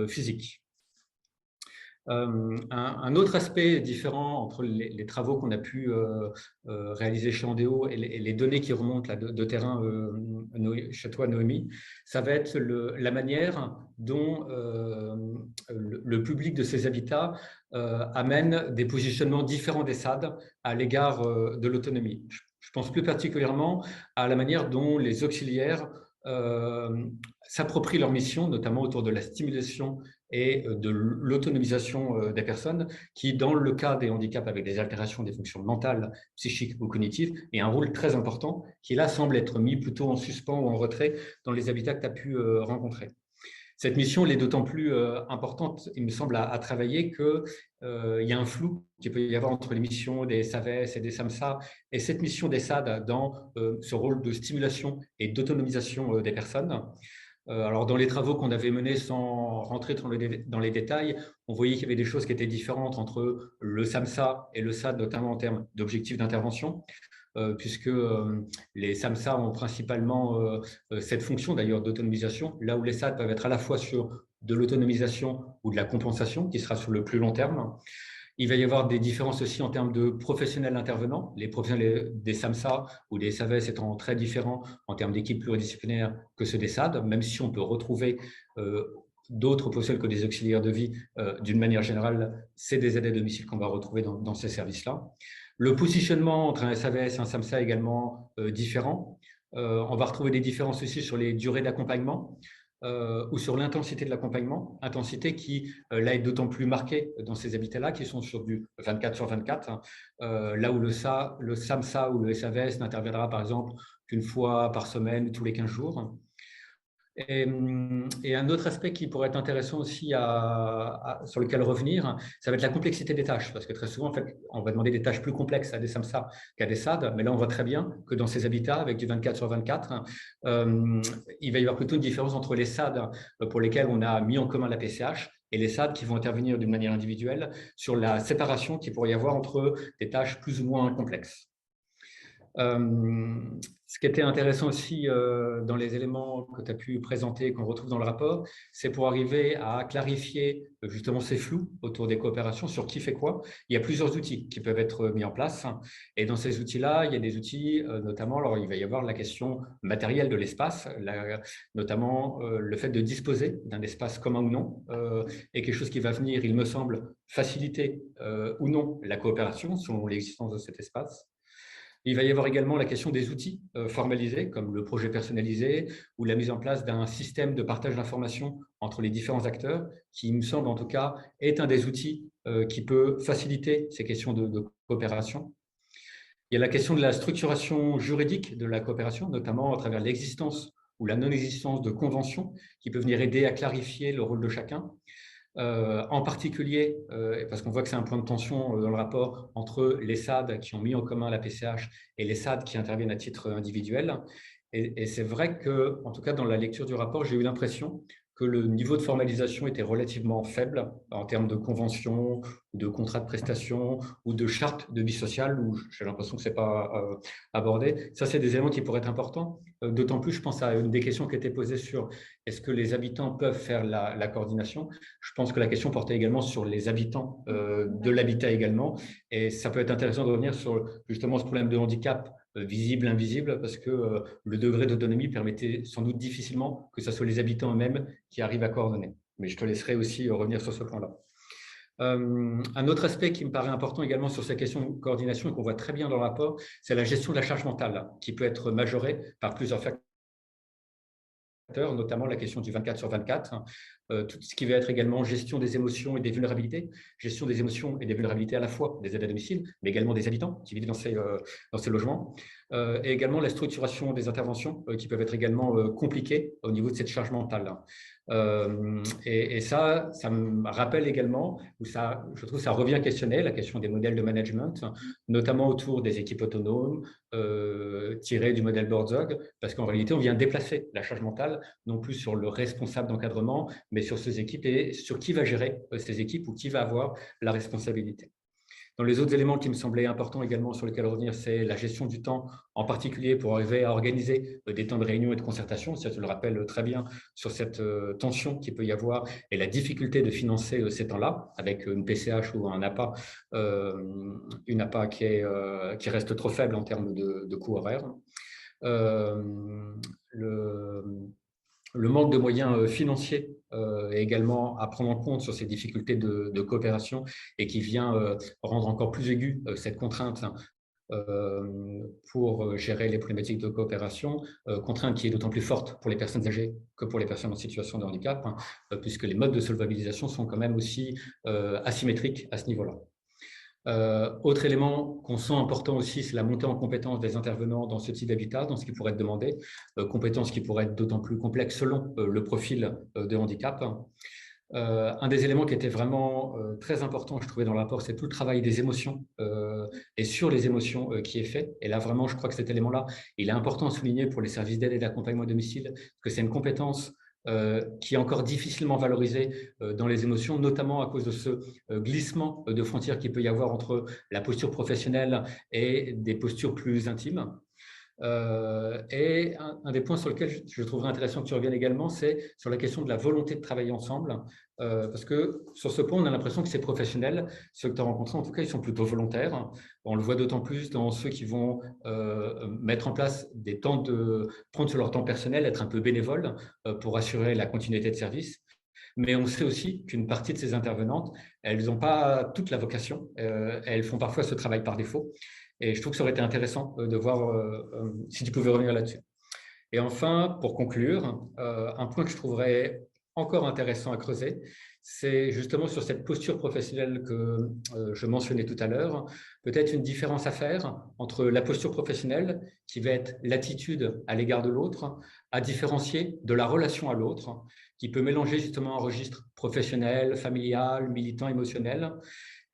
physique. Un autre aspect différent entre les travaux qu'on a pu réaliser chez Andéo et les données qui remontent là, de terrain chez toi, Noémie, ça va être la manière dont le public de ces habitats amène des positionnements différents des SAD à l'égard de l'autonomie. Je pense plus particulièrement à la manière dont les auxiliaires s'approprient leur mission, notamment autour de la stimulation et de l'autonomisation des personnes, qui, dans le cas des handicaps avec des altérations des fonctions mentales, psychiques ou cognitives, est un rôle très important, qui là semble être mis plutôt en suspens ou en retrait dans les habitats que tu as pu rencontrer. Cette mission, elle est d'autant plus importante, il me semble, à travailler qu'il y a un flou qu'il peut y avoir entre les missions des SAVS et des SAMSA et cette mission des SAD dans ce rôle de stimulation et d'autonomisation des personnes. Alors, dans les travaux qu'on avait menés sans rentrer dans les détails, on voyait qu'il y avait des choses qui étaient différentes entre le SAMSA et le SAD, notamment en termes d'objectifs d'intervention. Puisque les SAMSA ont principalement cette fonction d'ailleurs d'autonomisation, là où les SAD peuvent être à la fois sur de l'autonomisation ou de la compensation, qui sera sur le plus long terme. Il va y avoir des différences aussi en termes de professionnels intervenants, les professionnels des SAMSA ou des SAVS étant très différents en termes d'équipes pluridisciplinaires que ceux des SAD, même si on peut retrouver d'autres professionnels que des auxiliaires de vie. D'une manière générale, c'est des aides à domicile qu'on va retrouver dans ces services-là. Le positionnement entre un SAVS et un SAMSA est également différent. On va retrouver des différences aussi sur les durées d'accompagnement ou sur l'intensité de l'accompagnement, intensité qui là est d'autant plus marquée dans ces habitats-là qui sont sur du 24/24, là où le SAMSA ou le SAVS n'interviendra par exemple qu'une fois par semaine, tous les 15 jours. Et un autre aspect qui pourrait être intéressant aussi sur lequel revenir, ça va être la complexité des tâches, parce que très souvent, en fait, on va demander des tâches plus complexes à des SAMSA qu'à des SAD, mais là, on voit très bien que dans ces habitats, avec du 24/24, il va y avoir plutôt une différence entre les SAD pour lesquels on a mis en commun la PCH et les SAD qui vont intervenir d'une manière individuelle sur la séparation qu'il pourrait y avoir entre des tâches plus ou moins complexes. Ce qui était intéressant aussi dans les éléments que tu as pu présenter, qu'on retrouve dans le rapport, c'est pour arriver à clarifier justement ces flous autour des coopérations, sur qui fait quoi. Il y a plusieurs outils qui peuvent être mis en place. Et dans ces outils-là, il y a des outils, notamment, alors il va y avoir la question matérielle de l'espace, notamment le fait de disposer d'un espace commun ou non, est quelque chose qui va venir, il me semble, faciliter ou non la coopération selon l'existence de cet espace. Il va y avoir également la question des outils formalisés, comme le projet personnalisé ou la mise en place d'un système de partage d'informations entre les différents acteurs, qui, il me semble en tout cas, est un des outils qui peut faciliter ces questions de coopération. Il y a la question de la structuration juridique de la coopération, notamment à travers l'existence ou la non-existence de conventions qui peuvent venir aider à clarifier le rôle de chacun. En particulier, parce qu'on voit que c'est un point de tension dans le rapport entre les SAD qui ont mis en commun la PCH et les SAD qui interviennent à titre individuel. Et c'est vrai que, en tout cas, dans la lecture du rapport, j'ai eu l'impression que le niveau de formalisation était relativement faible en termes de conventions, de contrats de prestation ou de chartes de vie sociale, où j'ai l'impression que ce n'est pas abordé. Ça, c'est des éléments qui pourraient être importants. D'autant plus, je pense à une des questions qui était posée sur est-ce que les habitants peuvent faire la coordination. Je pense que la question portait également sur les habitants de l'habitat également. Et ça peut être intéressant de revenir sur justement ce problème de handicap visible, invisible, parce que le degré d'autonomie permettait sans doute difficilement que ce soit les habitants eux-mêmes qui arrivent à coordonner. Mais je te laisserai aussi revenir sur ce point-là. Un autre aspect qui me paraît important également sur ces questions de coordination et qu'on voit très bien dans le rapport, c'est la gestion de la charge mentale, qui peut être majorée par plusieurs facteurs, notamment la question du 24/24, tout ce qui va être également gestion des émotions et des vulnérabilités, gestion des émotions et des vulnérabilités à la fois des aides à domicile, mais également des habitants qui vivent dans ces logements, et également la structuration des interventions qui peuvent être également compliquées au niveau de cette charge mentale. Et ça me rappelle également, je trouve que ça revient questionner la question des modèles de management, notamment autour des équipes autonomes, tirées du modèle Borzog, parce qu'en réalité, on vient déplacer la charge mentale, non plus sur le responsable d'encadrement, mais sur ces équipes et sur qui va gérer ces équipes ou qui va avoir la responsabilité. Dans les autres éléments qui me semblaient importants également sur lesquels revenir, c'est la gestion du temps, en particulier pour arriver à organiser des temps de réunion et de concertation. Ça, tu le rappelles très bien sur cette tension qu'il peut y avoir et la difficulté de financer ces temps-là avec une PCH ou un APA, une APA qui reste trop faible en termes de coût horaire. Le manque de moyens financiers est également à prendre en compte sur ces difficultés de coopération et qui vient rendre encore plus aiguë cette contrainte pour gérer les problématiques de coopération, contrainte qui est d'autant plus forte pour les personnes âgées que pour les personnes en situation de handicap, puisque les modes de solvabilisation sont quand même aussi asymétriques à ce niveau-là. Autre élément qu'on sent important aussi, c'est la montée en compétence des intervenants dans ce type d'habitat, dans ce qui pourrait être demandé, compétences qui pourraient être d'autant plus complexes selon le profil de handicap. Un des éléments qui était vraiment très important, je trouvais dans le rapport, c'est tout le travail des émotions et sur les émotions qui est fait. Et là, vraiment, je crois que cet élément-là, il est important à souligner pour les services d'aide et d'accompagnement à domicile, parce que c'est une compétence qui est encore difficilement valorisée dans les émotions, notamment à cause de ce glissement de frontières qu'il peut y avoir entre la posture professionnelle et des postures plus intimes. Et un des points sur lesquels je trouverais intéressant que tu reviennes également, c'est sur la question de la volonté de travailler ensemble, parce que sur ce point, on a l'impression que ces professionnels, ceux que tu as rencontrés, en tout cas, ils sont plutôt volontaires. On le voit d'autant plus dans ceux qui vont mettre en place des temps de prendre sur leur temps personnel, être un peu bénévoles pour assurer la continuité de service. Mais on sait aussi qu'une partie de ces intervenantes, elles n'ont pas toute la vocation, elles font parfois ce travail par défaut. Et je trouve que ça aurait été intéressant de voir si tu pouvais revenir là-dessus. Et enfin, pour conclure, un point que je trouverais encore intéressant à creuser, c'est justement sur cette posture professionnelle que je mentionnais tout à l'heure, peut-être une différence à faire entre la posture professionnelle, qui va être l'attitude à l'égard de l'autre, à différencier de la relation à l'autre, qui peut mélanger justement un registre professionnel, familial, militant, émotionnel.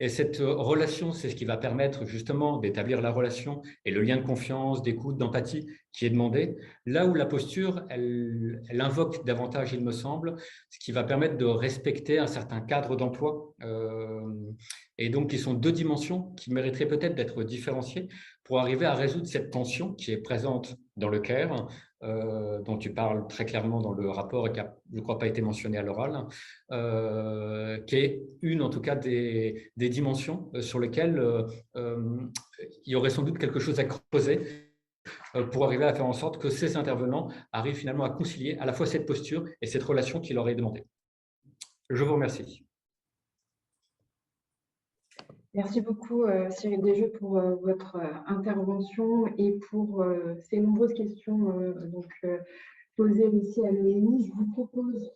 Et cette relation, c'est ce qui va permettre justement d'établir la relation et le lien de confiance, d'écoute, d'empathie qui est demandé. Là où la posture, elle invoque davantage, il me semble, ce qui va permettre de respecter un certain cadre d'emploi. Et donc, qui sont deux dimensions qui mériteraient peut-être d'être différenciées pour arriver à résoudre cette tension qui est présente dans le care, dont tu parles très clairement dans le rapport et qui n'a, je ne crois, pas été mentionné à l'oral, qui est une, en tout cas, des dimensions sur lesquelles il y aurait sans doute quelque chose à creuser pour arriver à faire en sorte que ces intervenants arrivent finalement à concilier à la fois cette posture et cette relation qui leur est demandée. Je vous remercie. Merci beaucoup, Cyril Desjeux, pour votre intervention et pour ces nombreuses questions posées aussi à Noémie. Je vous propose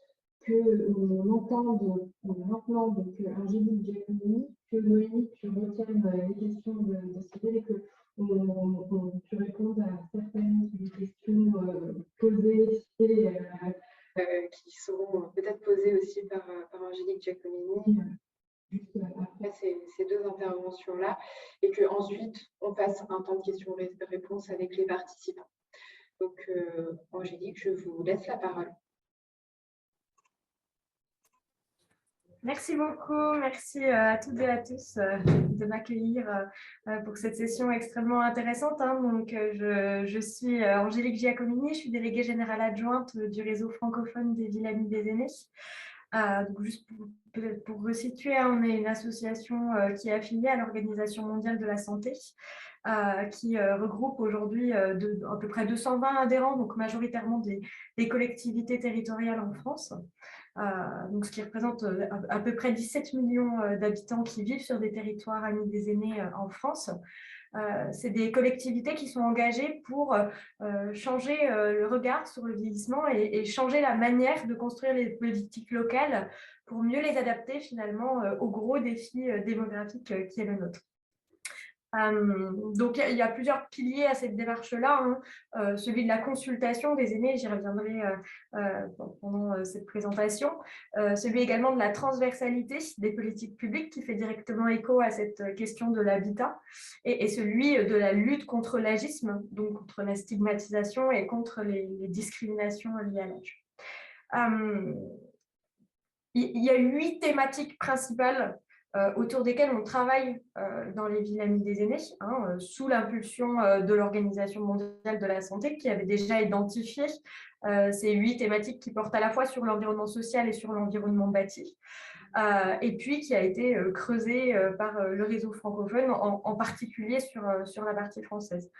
qu'on entende maintenant Angélique Giacomini, que Noémie, tu retiennes les questions de Cyril et que tu répondes à certaines des questions posées et qui seront peut-être posées aussi par Angélique Giacomini. Juste après ces deux interventions-là, et qu'ensuite, on passe un temps de questions-réponses avec les participants. Donc, Angélique, je vous laisse la parole. Merci beaucoup, merci à toutes et à tous de m'accueillir pour cette session extrêmement intéressante. Donc, je suis Angélique Giacomini, je suis déléguée générale adjointe du réseau francophone des villes amies des aînés. Donc juste pour resituer, on est une association qui est affiliée à l'Organisation mondiale de la santé, qui regroupe aujourd'hui à peu près 220 adhérents, donc majoritairement des collectivités territoriales en France. Donc ce qui représente à peu près 17 millions d'habitants qui vivent sur des territoires amis des aînés en France. C'est des collectivités qui sont engagées pour changer le regard sur le vieillissement et changer la manière de construire les politiques locales pour mieux les adapter finalement au gros défi démographique qui est le nôtre. Donc, il y a plusieurs piliers à cette démarche-là, celui de la consultation des aînés, j'y reviendrai pendant cette présentation, celui également de la transversalité des politiques publiques qui fait directement écho à cette question de l'habitat, et celui de la lutte contre l'agisme, donc contre la stigmatisation et contre les discriminations liées à l'âge. Il y a 8 thématiques principales autour desquels on travaille dans les villes amies des aînés, sous l'impulsion de l'Organisation mondiale de la santé, qui avait déjà identifié ces 8 thématiques qui portent à la fois sur l'environnement social et sur l'environnement bâti, et puis qui a été creusé par le réseau francophone, en particulier sur la partie française.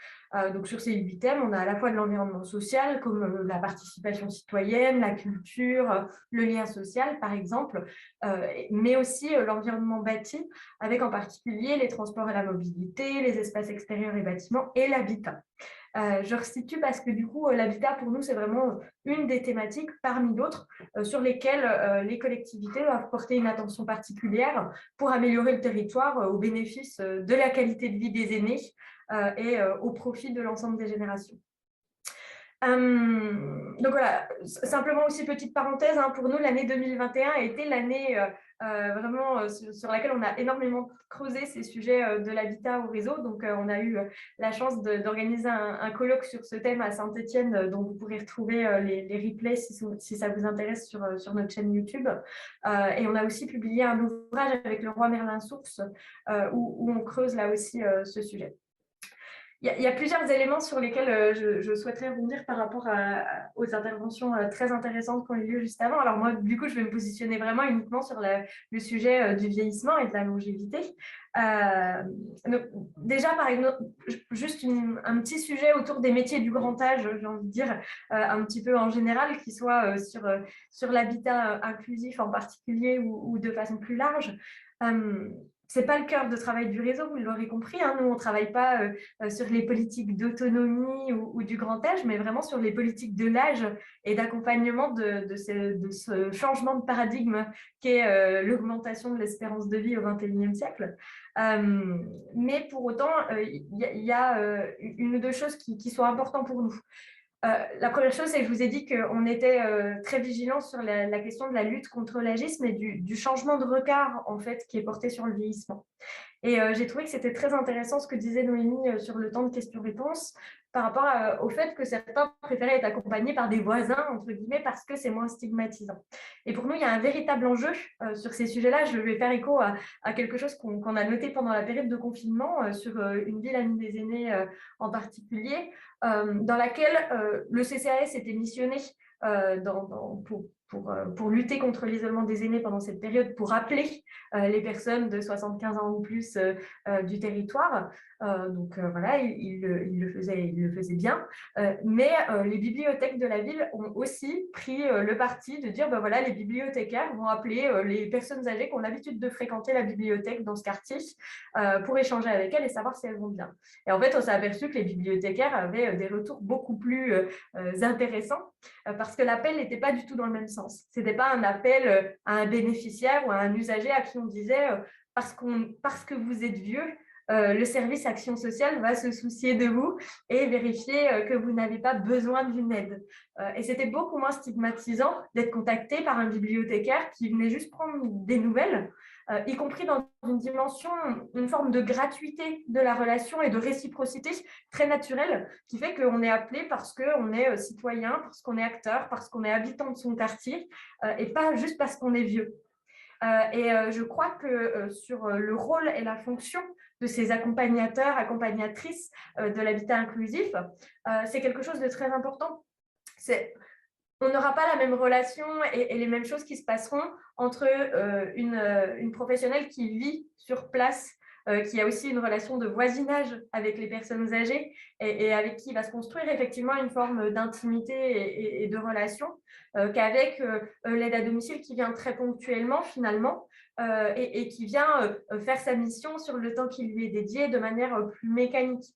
Donc sur ces 8 thèmes, on a à la fois de l'environnement social, comme la participation citoyenne, la culture, le lien social, par exemple, mais aussi l'environnement bâti, avec en particulier les transports et la mobilité, les espaces extérieurs et bâtiments, et l'habitat. Je resitue parce que du coup, l'habitat, pour nous, c'est vraiment une des thématiques parmi d'autres sur lesquelles les collectivités doivent porter une attention particulière pour améliorer le territoire au bénéfice de la qualité de vie des aînés et au profit de l'ensemble des générations. Donc voilà, simplement aussi petite parenthèse, pour nous l'année 2021 a été l'année vraiment sur laquelle on a énormément creusé ces sujets de l'habitat au réseau. Donc on a eu la chance d'organiser un colloque sur ce thème à Saint-Étienne, dont vous pourrez retrouver les replays si ça vous intéresse sur notre chaîne YouTube. Et on a aussi publié un ouvrage avec le roi Merlin Source où on creuse là aussi ce sujet. Il y a plusieurs éléments sur lesquels je souhaiterais rebondir par rapport aux interventions très intéressantes qui ont eu lieu juste avant. Alors moi, du coup, je vais me positionner vraiment uniquement sur le sujet du vieillissement et de la longévité. Donc, déjà, par exemple, juste un petit sujet autour des métiers du grand âge, j'ai envie de dire, un petit peu en général, qui soit sur l'habitat inclusif en particulier ou de façon plus large. Ce n'est pas le cœur de travail du réseau, vous l'aurez compris. Nous, on ne travaille pas sur les politiques d'autonomie ou du grand âge, mais vraiment sur les politiques de l'âge et d'accompagnement de ce changement de paradigme qu'est l'augmentation de l'espérance de vie au XXIe siècle. Mais pour autant, il y a une ou deux choses qui sont importantes pour nous. La première chose, c'est que je vous ai dit qu'on était très vigilants sur la question de la lutte contre l'agisme et du changement de regard en fait, qui est porté sur le vieillissement. Et j'ai trouvé que c'était très intéressant ce que disait Noémie sur le temps de questions-réponses, par rapport au fait que certains préféraient être accompagnés par des voisins, entre guillemets, parce que c'est moins stigmatisant. Et pour nous, il y a un véritable enjeu sur ces sujets-là. Je vais faire écho à quelque chose qu'on a noté pendant la période de confinement sur une ville amie des aînés en particulier, dans laquelle le CCAS était missionné pour lutter contre l'isolement des aînés pendant cette période, pour appeler les personnes de 75 ans ou plus du territoire. Voilà, il le faisait bien. Mais les bibliothèques de la ville ont aussi pris le parti de dire, voilà, les bibliothécaires vont appeler les personnes âgées qui ont l'habitude de fréquenter la bibliothèque dans ce quartier pour échanger avec elles et savoir si elles vont bien. Et en fait, on s'est aperçu que les bibliothécaires avaient des retours beaucoup plus intéressants parce que l'appel n'était pas du tout dans le même sens. Ce n'était pas un appel à un bénéficiaire ou à un usager à qui on disait parce que vous êtes vieux, le service action sociale va se soucier de vous et vérifier que vous n'avez pas besoin d'une aide. Et c'était beaucoup moins stigmatisant d'être contacté par un bibliothécaire qui venait juste prendre des nouvelles, y compris dans une dimension, une forme de gratuité de la relation et de réciprocité très naturelle, qui fait qu'on est appelé parce qu'on est citoyen, parce qu'on est acteur, parce qu'on est habitant de son quartier, et pas juste parce qu'on est vieux. Je crois que sur le rôle et la fonction de ces accompagnateurs, accompagnatrices de l'habitat inclusif, c'est quelque chose de très important. On n'aura pas la même relation et les mêmes choses qui se passeront entre une professionnelle qui vit sur place, qui a aussi une relation de voisinage avec les personnes âgées et avec qui il va se construire effectivement une forme d'intimité et de relation, qu'avec l'aide à domicile qui vient très ponctuellement finalement et qui vient faire sa mission sur le temps qui lui est dédié de manière plus mécanique.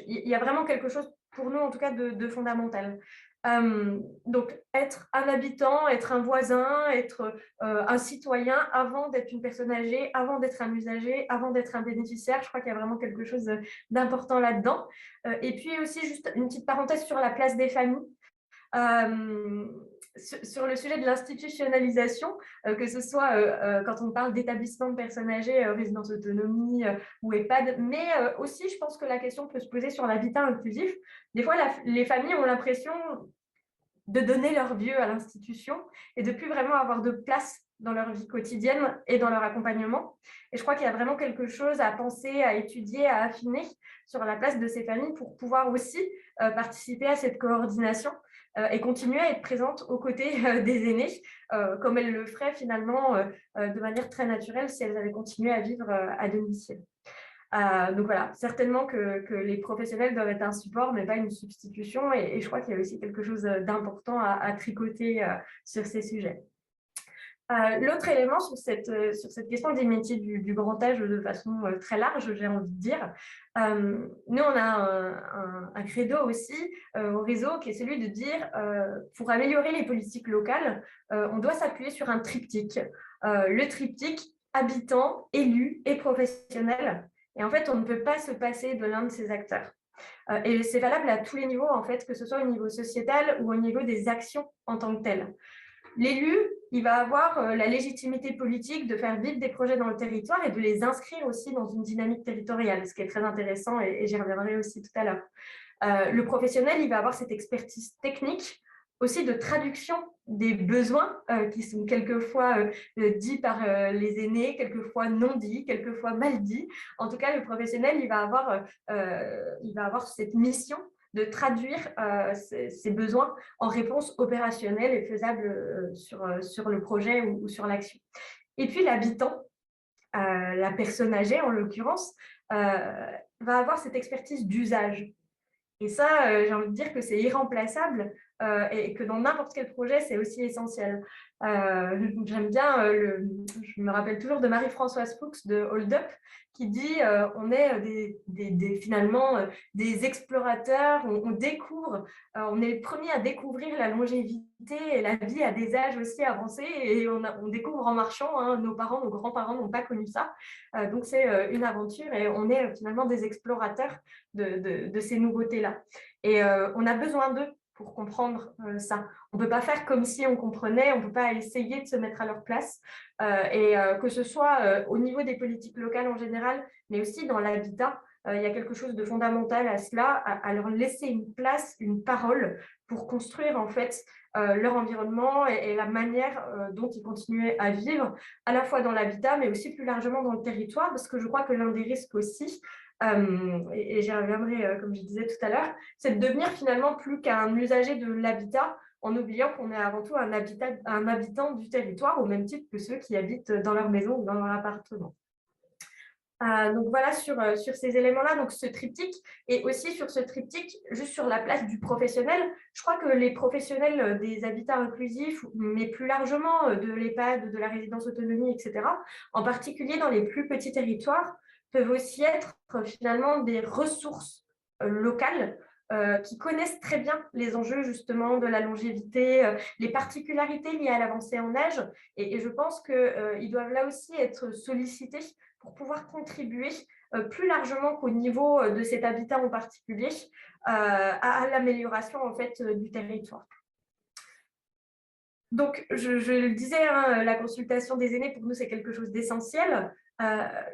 Il y a vraiment quelque chose pour nous en tout cas de fondamental. Donc, être un habitant, être un voisin, être un citoyen avant d'être une personne âgée, avant d'être un usager, avant d'être un bénéficiaire, je crois qu'il y a vraiment quelque chose d'important là-dedans. Et puis aussi, juste une petite parenthèse sur la place des familles. Sur le sujet de l'institutionnalisation, que ce soit quand on parle d'établissement de personnes âgées, résidence autonomie ou EHPAD, mais aussi je pense que la question peut se poser sur l'habitat inclusif. Des fois, les familles ont l'impression de donner leur vieux à l'institution et de ne plus vraiment avoir de place dans leur vie quotidienne et dans leur accompagnement. Et je crois qu'il y a vraiment quelque chose à penser, à étudier, à affiner sur la place de ces familles pour pouvoir aussi participer à cette coordination et continuer à être présente aux côtés des aînés, comme elles le feraient finalement de manière très naturelle si elles avaient continué à vivre à domicile. Donc voilà, certainement que les professionnels doivent être un support, mais pas une substitution. Et je crois qu'il y a aussi quelque chose d'important à tricoter sur ces sujets. L'autre élément sur cette question des métiers du grand âge de façon très large, j'ai envie de dire, nous, on a un credo aussi au réseau qui est celui de dire pour améliorer les politiques locales, on doit s'appuyer sur un triptyque. Le triptyque habitant, élu et professionnel. Et en fait, on ne peut pas se passer de l'un de ces acteurs. Et c'est valable à tous les niveaux, en fait, que ce soit au niveau sociétal ou au niveau des actions en tant que telles. L'élu, il va avoir la légitimité politique de faire vivre des projets dans le territoire et de les inscrire aussi dans une dynamique territoriale, ce qui est très intéressant et j'y reviendrai aussi tout à l'heure. Le professionnel, il va avoir cette expertise technique, aussi de traduction des besoins qui sont quelquefois dits par les aînés, quelquefois non dits, quelquefois mal dits. En tout cas, le professionnel, il va avoir cette mission de traduire ces besoins en réponse opérationnelle et faisable sur le projet ou sur l'action. Et puis l'habitant, la personne âgée en l'occurrence, va avoir cette expertise d'usage. Et ça, j'ai envie de dire que c'est irremplaçable et que dans n'importe quel projet, c'est aussi essentiel. J'aime bien, je me rappelle toujours de Marie-Françoise Fuchs de Hold Up qui dit on est finalement des explorateurs, on découvre, on est les premiers à découvrir la longévité et la vie à des âges aussi avancés et on découvre en marchant, hein, nos parents, nos grands-parents n'ont pas connu ça. Donc c'est une aventure et on est finalement des explorateurs de ces nouveautés-là. Et on a besoin d'eux pour comprendre ça. On ne peut pas faire comme si on comprenait, on ne peut pas essayer de se mettre à leur place. Que ce soit au niveau des politiques locales en général, mais aussi dans l'habitat, il y a quelque chose de fondamental à cela, à leur laisser une place, une parole pour construire en fait leur environnement et la manière dont ils continuaient à vivre, à la fois dans l'habitat, mais aussi plus largement dans le territoire, parce que je crois que l'un des risques aussi, et j'y reviendrai comme je disais tout à l'heure, c'est de devenir finalement plus qu'un usager de l'habitat, en oubliant qu'on est avant tout un habitant du territoire, au même titre que ceux qui habitent dans leur maison ou dans leur appartement. Donc voilà sur ces éléments-là, donc ce triptyque, et aussi sur ce triptyque, juste sur la place du professionnel, je crois que les professionnels des habitats inclusifs, mais plus largement de l'EHPAD, de la résidence autonomie, etc., en particulier dans les plus petits territoires, peuvent aussi être finalement des ressources locales qui connaissent très bien les enjeux justement de la longévité, les particularités liées à l'avancée en âge, et je pense qu'ils doivent là aussi être sollicités pour pouvoir contribuer plus largement qu'au niveau de cet habitat en particulier à l'amélioration en fait du territoire. Donc, je le disais, hein, la consultation des aînés, pour nous, c'est quelque chose d'essentiel.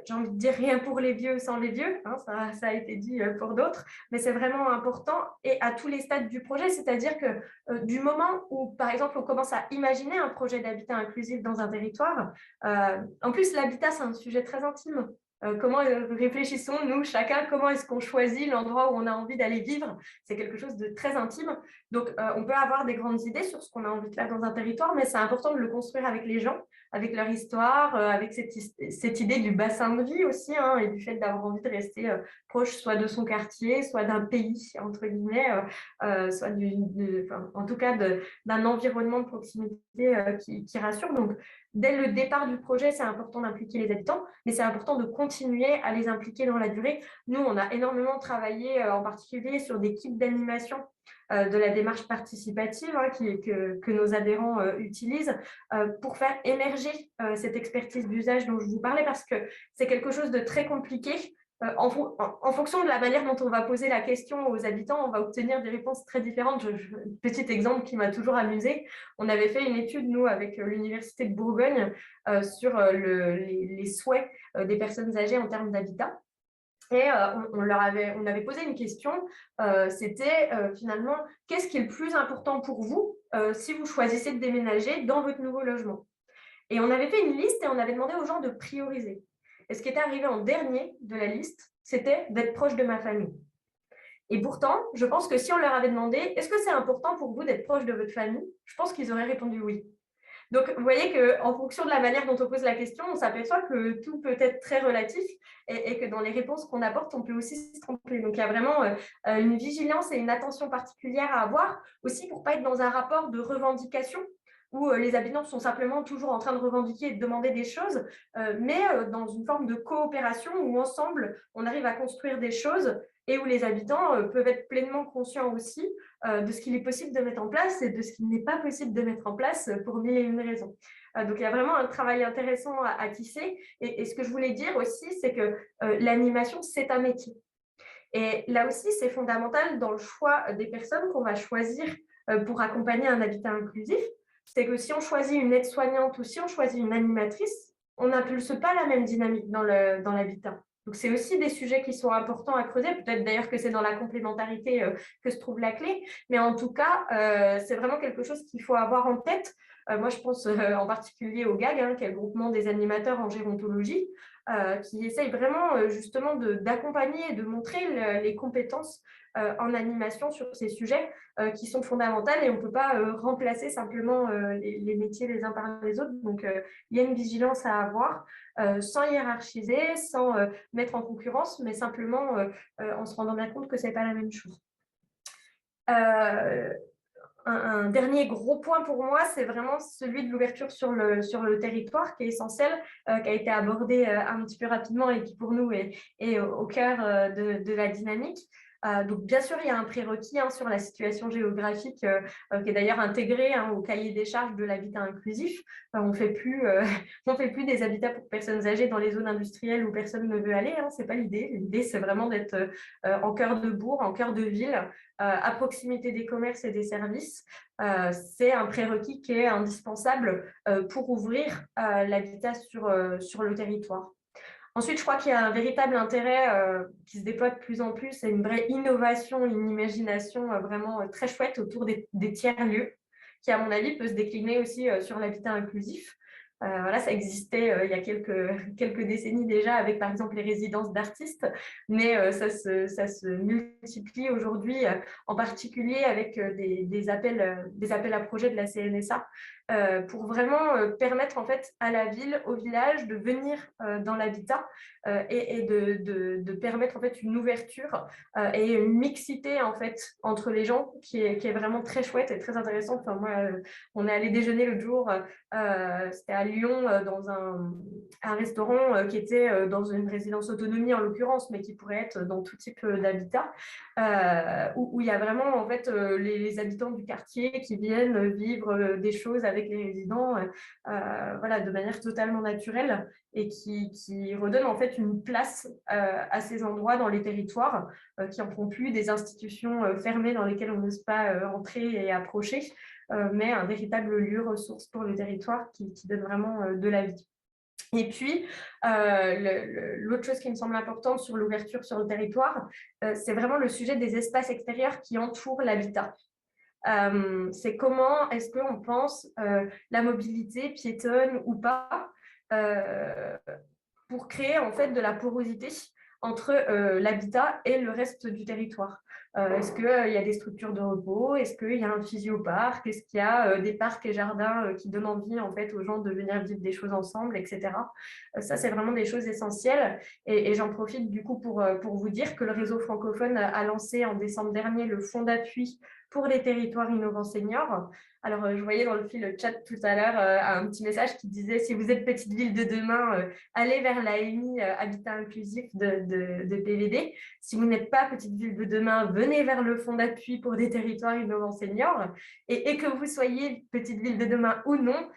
J'ai envie de dire rien pour les vieux sans les vieux, hein, ça a été dit pour d'autres, mais c'est vraiment important et à tous les stades du projet, c'est-à-dire que du moment où, par exemple, on commence à imaginer un projet d'habitat inclusif dans un territoire, en plus, l'habitat, c'est un sujet très intime. Comment réfléchissons-nous chacun, comment est-ce qu'on choisit l'endroit où on a envie d'aller vivre? C'est quelque chose de très intime. Donc, on peut avoir des grandes idées sur ce qu'on a envie de faire dans un territoire, mais c'est important de le construire avec les gens, avec leur histoire, avec cette idée du bassin de vie aussi, hein, et du fait d'avoir envie de rester proche soit de son quartier, soit d'un pays, entre guillemets, soit en tout cas d'un environnement de proximité qui rassure. Donc, dès le départ du projet, c'est important d'impliquer les habitants, mais c'est important de continuer à les impliquer dans la durée. Nous, on a énormément travaillé en particulier sur des kits d'animation de la démarche participative hein, que nos adhérents utilisent pour faire émerger cette expertise d'usage dont je vous parlais, parce que c'est quelque chose de très compliqué. En fonction de la manière dont on va poser la question aux habitants, on va obtenir des réponses très différentes. Petit exemple qui m'a toujours amusé, on avait fait une étude, nous, avec l'Université de Bourgogne, sur les souhaits des personnes âgées en termes d'habitat. Et on avait posé une question, c'était finalement, qu'est-ce qui est le plus important pour vous si vous choisissez de déménager dans votre nouveau logement? Et on avait fait une liste et on avait demandé aux gens de prioriser. Et ce qui était arrivé en dernier de la liste, c'était d'être proche de ma famille. Et pourtant, je pense que si on leur avait demandé, est-ce que c'est important pour vous d'être proche de votre famille? Je pense qu'ils auraient répondu oui. Donc, vous voyez qu'en fonction de la manière dont on pose la question, on s'aperçoit que tout peut être très relatif et que dans les réponses qu'on apporte, on peut aussi se tromper. Donc, il y a vraiment une vigilance et une attention particulière à avoir, aussi pour ne pas être dans un rapport de revendication où les habitants sont simplement toujours en train de revendiquer et de demander des choses, mais dans une forme de coopération où ensemble, on arrive à construire des choses et où les habitants peuvent être pleinement conscients aussi de ce qu'il est possible de mettre en place et de ce qu'il n'est pas possible de mettre en place pour mille et une raisons. Donc, il y a vraiment un travail intéressant à tisser. Et ce que je voulais dire aussi, c'est que l'animation, c'est un métier. Et là aussi, c'est fondamental dans le choix des personnes qu'on va choisir pour accompagner un habitat inclusif. C'est que si on choisit une aide-soignante ou si on choisit une animatrice, on n'impulse pas la même dynamique dans l'habitat. Donc, c'est aussi des sujets qui sont importants à creuser. Peut-être d'ailleurs que c'est dans la complémentarité que se trouve la clé. Mais en tout cas, c'est vraiment quelque chose qu'il faut avoir en tête. Moi, je pense en particulier au GAG, hein, qui est le groupement des animateurs en gérontologie, qui essaye vraiment justement d'accompagner et de montrer les compétences en animation sur ces sujets qui sont fondamentales et on ne peut pas remplacer simplement les métiers les uns par les autres. Donc, il y a une vigilance à avoir sans hiérarchiser, sans mettre en concurrence, mais simplement en se rendant bien compte que ce n'est pas la même chose. Un dernier gros point pour moi, c'est vraiment celui de l'ouverture sur le territoire qui est essentiel, qui a été abordé un petit peu rapidement et qui pour nous est au cœur de la dynamique. Donc, bien sûr, il y a un prérequis hein, sur la situation géographique qui est d'ailleurs intégré hein, au cahier des charges de l'habitat inclusif. On ne fait plus des habitats pour personnes âgées dans les zones industrielles où personne ne veut aller. Hein, ce n'est pas l'idée. L'idée, c'est vraiment d'être en cœur de bourg, en cœur de ville, à proximité des commerces et des services. C'est un prérequis qui est indispensable pour ouvrir l'habitat sur le territoire. Ensuite, je crois qu'il y a un véritable intérêt qui se déploie de plus en plus, et une vraie innovation, une imagination vraiment très chouette autour des tiers-lieux, qui, à mon avis, peut se décliner aussi sur l'habitat inclusif. Voilà, ça existait il y a quelques décennies déjà avec, par exemple, les résidences d'artistes, mais ça se multiplie aujourd'hui, en particulier avec des appels à projets de la CNSA, pour vraiment permettre en fait à la ville, au village, de venir dans l'habitat et de permettre en fait une ouverture et une mixité en fait entre les gens qui est vraiment très chouette et très intéressante. Enfin, moi, on est allé déjeuner l'autre jour, c'était à Lyon, dans un restaurant qui était dans une résidence autonomie en l'occurrence, mais qui pourrait être dans tout type d'habitat, où il y a vraiment en fait les habitants du quartier qui viennent vivre des choses avec les résidents, voilà, de manière totalement naturelle, et qui redonne en fait une place à ces endroits dans les territoires, qui en font plus des institutions fermées dans lesquelles on n'ose pas entrer et approcher, mais un véritable lieu ressource pour le territoire qui donne vraiment de la vie. Et puis, l'autre chose qui me semble importante sur l'ouverture sur le territoire, c'est vraiment le sujet des espaces extérieurs qui entourent l'habitat. C'est comment est-ce qu'on pense la mobilité piétonne ou pas, pour créer en fait de la porosité entre l'habitat et le reste du territoire. Est-ce qu'il y a des structures de repos? Est-ce qu'il y a un physioparc? Est-ce qu'il y a des parcs et jardins qui donnent envie en fait aux gens de venir vivre des choses ensemble, etc. Ça, c'est vraiment des choses essentielles. Et j'en profite du coup pour vous dire que le réseau francophone a lancé en décembre dernier le fonds d'appui pour les territoires innovants seniors. Alors, je voyais dans le fil chat tout à l'heure un petit message qui disait « Si vous êtes petite ville de demain, allez vers l'AMI Habitat Inclusif de PVD. Si vous n'êtes pas petite ville de demain, venez vers le fonds d'appui pour des territoires innovants seniors. Et que vous soyez petite ville de demain ou non,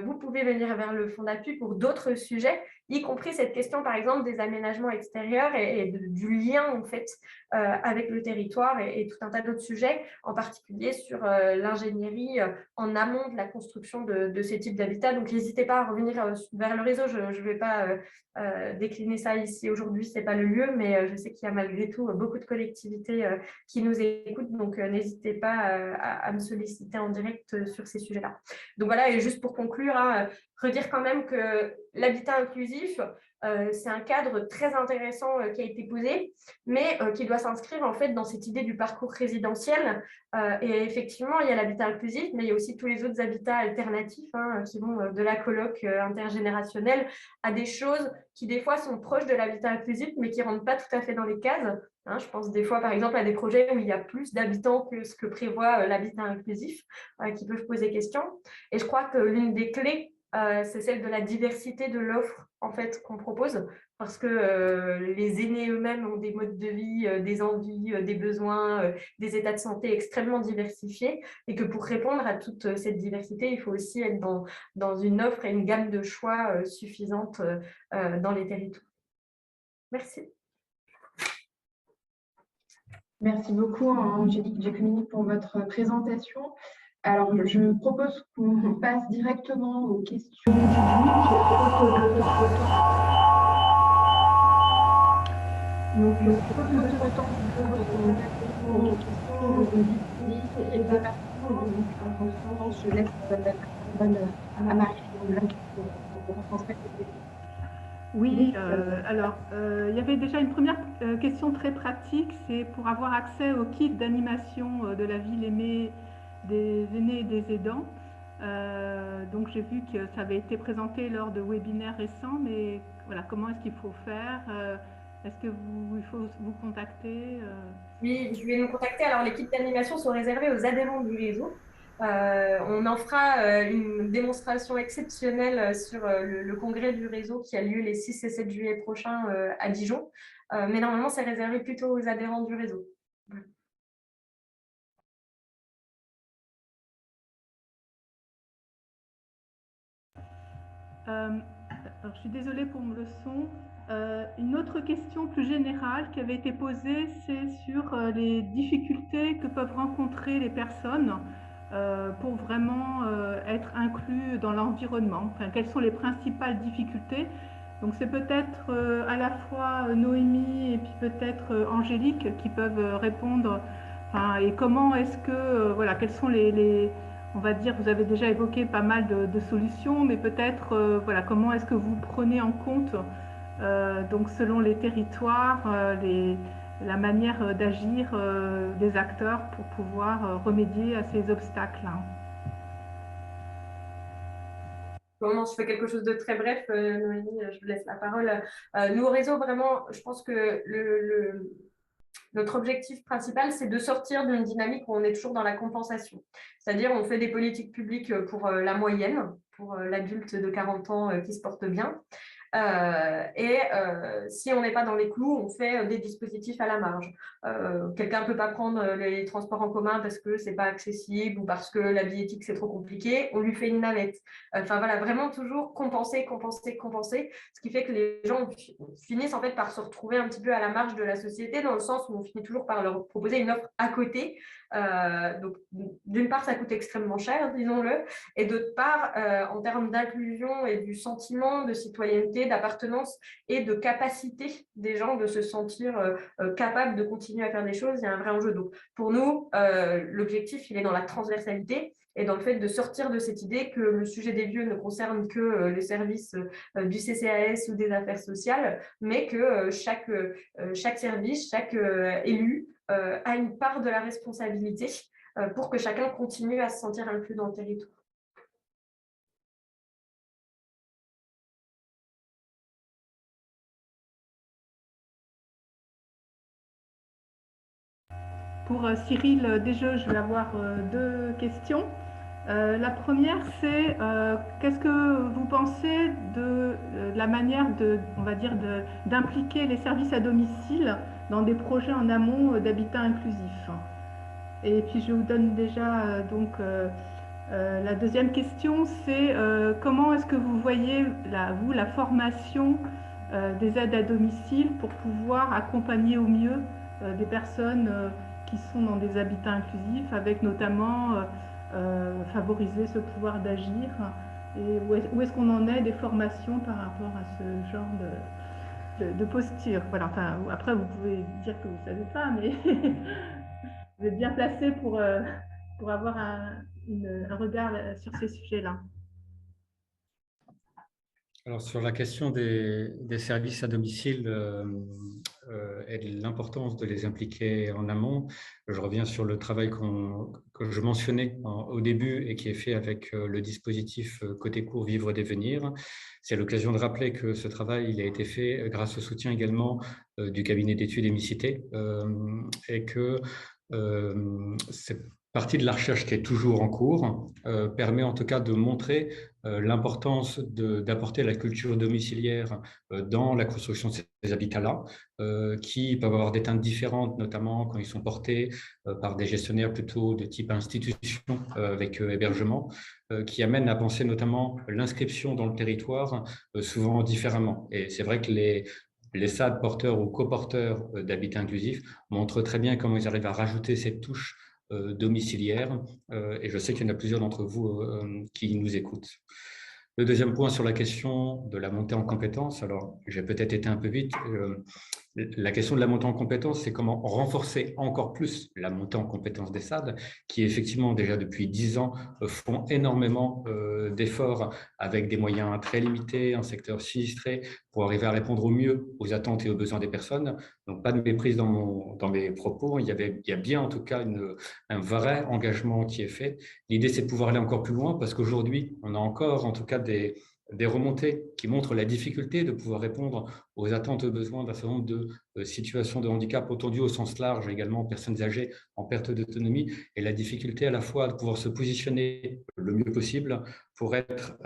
vous pouvez venir vers le fonds d'appui pour d'autres sujets, y compris cette question, par exemple, des aménagements extérieurs et du lien, en fait, avec le territoire et tout un tas d'autres sujets, en particulier sur l'ingénierie en amont de la construction de ces types d'habitats. Donc, n'hésitez pas à revenir vers le réseau. Je ne vais pas décliner ça ici aujourd'hui, ce n'est pas le lieu, mais je sais qu'il y a malgré tout beaucoup de collectivités qui nous écoutent. Donc, n'hésitez pas à me solliciter en direct sur ces sujets-là. Donc, voilà, et juste pour conclure, redire quand même que l'habitat inclusif, c'est un cadre très intéressant qui a été posé, mais qui doit s'inscrire en fait dans cette idée du parcours résidentiel. Et effectivement, il y a l'habitat inclusif, mais il y a aussi tous les autres habitats alternatifs qui vont de la coloc intergénérationnelle à des choses qui des fois sont proches de l'habitat inclusif, mais qui ne rentrent pas tout à fait dans les cases. Je pense des fois, par exemple, à des projets où il y a plus d'habitants que ce que prévoit l'habitat inclusif, qui peuvent poser question. Et je crois que l'une des clés, c'est celle de la diversité de l'offre en fait, qu'on propose, parce que les aînés eux-mêmes ont des modes de vie, des envies, des besoins, des états de santé extrêmement diversifiés, et que pour répondre à toute cette diversité, il faut aussi être dans une offre et une gamme de choix suffisante dans les territoires. Merci. Merci beaucoup, Angélique Giacomini, pour votre présentation. Alors, je propose qu'on passe directement aux questions du public. Donc, je propose de votre temps pour les questions du public et des participants. Je laisse la parole à Marie pour transmettre les questions. Oui, alors, il y avait déjà une première question très pratique, c'est pour avoir accès au kit d'animation de la ville aimée des aînés et des aidants. Donc, j'ai vu que ça avait été présenté lors de webinaires récents, mais voilà, comment est-ce qu'il faut faire? Est-ce qu'il faut vous contacter? Oui, je vais nous contacter. Alors, les kits d'animation sont réservés aux adhérents du réseau. On en fera une démonstration exceptionnelle sur le congrès du réseau qui a lieu les 6 et 7 juillet prochains à Dijon. Mais normalement, c'est réservé plutôt aux adhérents du réseau. Alors, je suis désolée pour le son. Une autre question plus générale qui avait été posée, c'est sur les difficultés que peuvent rencontrer les personnes pour vraiment être inclus dans l'environnement. Enfin, quelles sont les principales difficultés? Donc c'est peut-être à la fois Noémie et puis peut-être Angélique qui peuvent répondre. Enfin, et comment est-ce que, voilà, quels sont on va dire, vous avez déjà évoqué pas mal de solutions, mais peut-être, voilà, comment est-ce que vous prenez en compte, donc selon les territoires, la manière d'agir des acteurs pour pouvoir remédier à ces obstacles. Comment je fais quelque chose de très bref, Noémie, je vous laisse la parole. Nous, au réseau, vraiment, je pense que notre objectif principal, c'est de sortir d'une dynamique où on est toujours dans la compensation. C'est-à-dire, on fait des politiques publiques pour la moyenne, pour l'adulte de 40 ans qui se porte bien. Si on n'est pas dans les clous, on fait des dispositifs à la marge. Quelqu'un ne peut pas prendre les transports en commun parce que ce n'est pas accessible ou parce que la billettique c'est trop compliqué, on lui fait une navette. Enfin voilà, vraiment toujours compenser, compenser, compenser, ce qui fait que les gens finissent en fait par se retrouver un petit peu à la marge de la société, dans le sens où on finit toujours par leur proposer une offre à côté. Donc d'une part, ça coûte extrêmement cher, disons-le, et d'autre part, en termes d'inclusion et du sentiment de citoyenneté, d'appartenance et de capacité des gens de se sentir capables de continuer à faire des choses, il y a un vrai enjeu. Donc pour nous, l'objectif, il est dans la transversalité et dans le fait de sortir de cette idée que le sujet des lieux ne concerne que les services du CCAS ou des affaires sociales, mais que chaque service, chaque élu a une part de la responsabilité pour que chacun continue à se sentir inclus dans le territoire. Pour Cyril Desjeux, je vais avoir deux questions. La première, c'est qu'est-ce que vous pensez de la manière on va dire, d'impliquer les services à domicile dans des projets en amont d'habitat inclusif? Et puis je vous donne déjà donc la deuxième question, c'est comment est-ce que vous voyez la formation des aides à domicile pour pouvoir accompagner au mieux des personnes qui sont dans des habitats inclusifs, avec notamment favoriser ce pouvoir d'agir, et où est-ce qu'on en est des formations par rapport à ce genre de posture. Voilà, enfin, après vous pouvez dire que vous ne savez pas, mais vous êtes bien placé pour avoir un regard sur ces sujets-là. Alors, sur la question des services à domicile et de l'importance de les impliquer en amont, je reviens sur le travail que je mentionnais au début et qui est fait avec le dispositif Côté Court Vivre et Devenir. C'est l'occasion de rappeler que ce travail il a été fait grâce au soutien également du cabinet d'études Émicité et que c'est partie de la recherche qui est toujours en cours, permet en tout cas de montrer l'importance d'apporter la culture domiciliaire dans la construction de ces habitats-là, qui peuvent avoir des teintes différentes, notamment quand ils sont portés par des gestionnaires plutôt de type institution avec hébergement, qui amènent à penser notamment l'inscription dans le territoire souvent différemment. Et c'est vrai que les SAD porteurs ou coporteurs d'habitat inclusif montrent très bien comment ils arrivent à rajouter cette touche domiciliaire, et je sais qu'il y en a plusieurs d'entre vous qui nous écoutent. Le deuxième point sur la question de la montée en compétences, alors j'ai peut-être été un peu vite, la question de la montée en compétences, c'est comment renforcer encore plus la montée en compétences des SAD, qui effectivement déjà depuis 10 ans font énormément d'efforts avec des moyens très limités, un secteur sinistré, pour arriver à répondre au mieux aux attentes et aux besoins des personnes. Donc pas de méprise dans mes propos, il y a bien en tout cas un vrai engagement qui est fait. L'idée c'est de pouvoir aller encore plus loin parce qu'aujourd'hui on a encore en tout cas des remontées qui montrent la difficulté de pouvoir répondre aux attentes et aux besoins d'un certain nombre de situations de handicap entendues au sens large, également personnes âgées en perte d'autonomie, et la difficulté à la fois de pouvoir se positionner le mieux possible pour être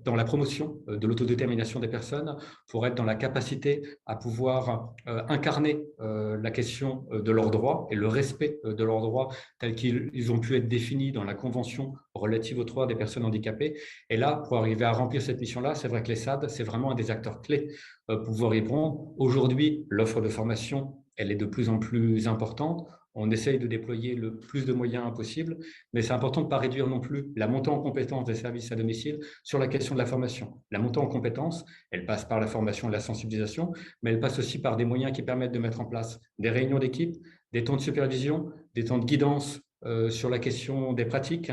dans la promotion de l'autodétermination des personnes, pour être dans la capacité à pouvoir incarner la question de leurs droits et le respect de leurs droits tels qu'ils ont pu être définis dans la Convention relative aux droits des personnes handicapées. Et là, pour arriver à remplir cette mission-là, c'est vrai que les SAD, c'est vraiment un des acteurs clés pour pouvoir y répondre. Aujourd'hui, l'offre de formation, elle est de plus en plus importante. on essaye de déployer le plus de moyens possible, mais c'est important de ne pas réduire non plus la montée en compétences des services à domicile sur la question de la formation. La montée en compétences, elle passe par la formation et la sensibilisation, mais elle passe aussi par des moyens qui permettent de mettre en place des réunions d'équipe, des temps de supervision, des temps de guidance sur la question des pratiques,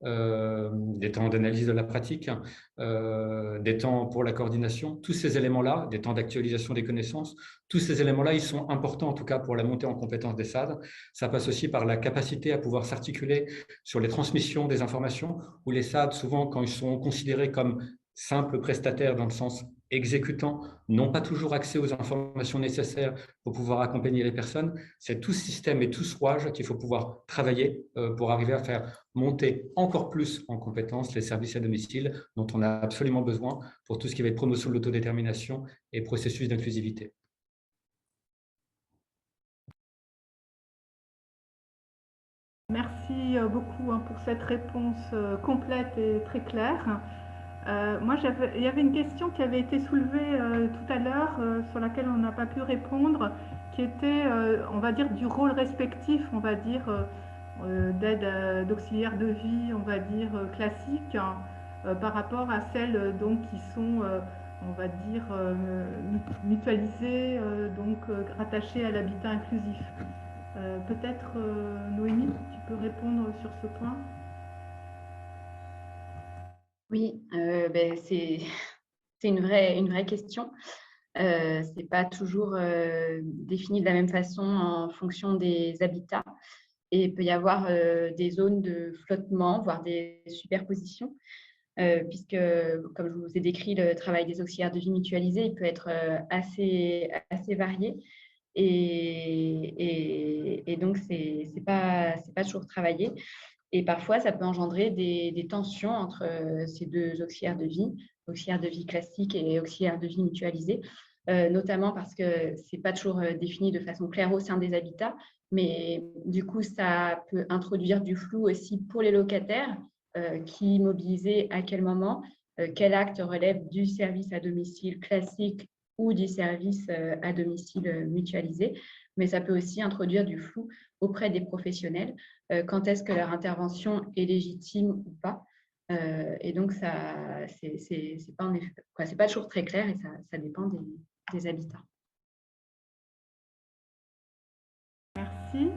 des temps d'analyse de la pratique, des temps pour la coordination. Tous ces éléments-là, des temps d'actualisation des connaissances, tous ces éléments-là, ils sont importants en tout cas pour la montée en compétences des SAD. Ça passe aussi par la capacité à pouvoir s'articuler sur les transmissions des informations, où les SAD, souvent, quand ils sont considérés comme simples prestataires dans le sens exécutant, n'ont pas toujours accès aux informations nécessaires pour pouvoir accompagner les personnes. C'est tout ce système et tout ce rouage qu'il faut pouvoir travailler pour arriver à faire monter encore plus en compétences les services à domicile dont on a absolument besoin pour tout ce qui va être promotion de l'autodétermination et processus d'inclusivité. Merci beaucoup pour cette réponse complète et très claire. Moi, il y avait une question qui avait été soulevée tout à l'heure, sur laquelle on n'a pas pu répondre, qui était, on va dire, du rôle respectif, on va dire, d'aide d'auxiliaire de vie, on va dire, classique, hein, par rapport à celles donc, qui sont, on va dire, mutualisées, donc rattachées à l'habitat inclusif. Peut-être, Noémie, tu peux répondre sur ce point? Oui, c'est une vraie question. Ce n'est pas toujours défini de la même façon en fonction des habitats. Et il peut y avoir des zones de flottement, voire des superpositions, puisque, comme je vous ai décrit, le travail des auxiliaires de vie mutualisés, il peut être assez varié. Et donc, ce n'est pas toujours travaillé. Et parfois, ça peut engendrer des tensions entre ces deux auxiliaires de vie classique et auxiliaires de vie mutualisés, notamment parce que ce n'est pas toujours défini de façon claire au sein des habitats, mais du coup, ça peut introduire du flou aussi pour les locataires, qui mobiliser à quel moment, quel acte relève du service à domicile classique ou du service à domicile mutualisé, mais ça peut aussi introduire du flou auprès des professionnels, quand est-ce que leur intervention est légitime ou pas. Et donc, c'est pas toujours très clair et ça dépend des habitats. Merci.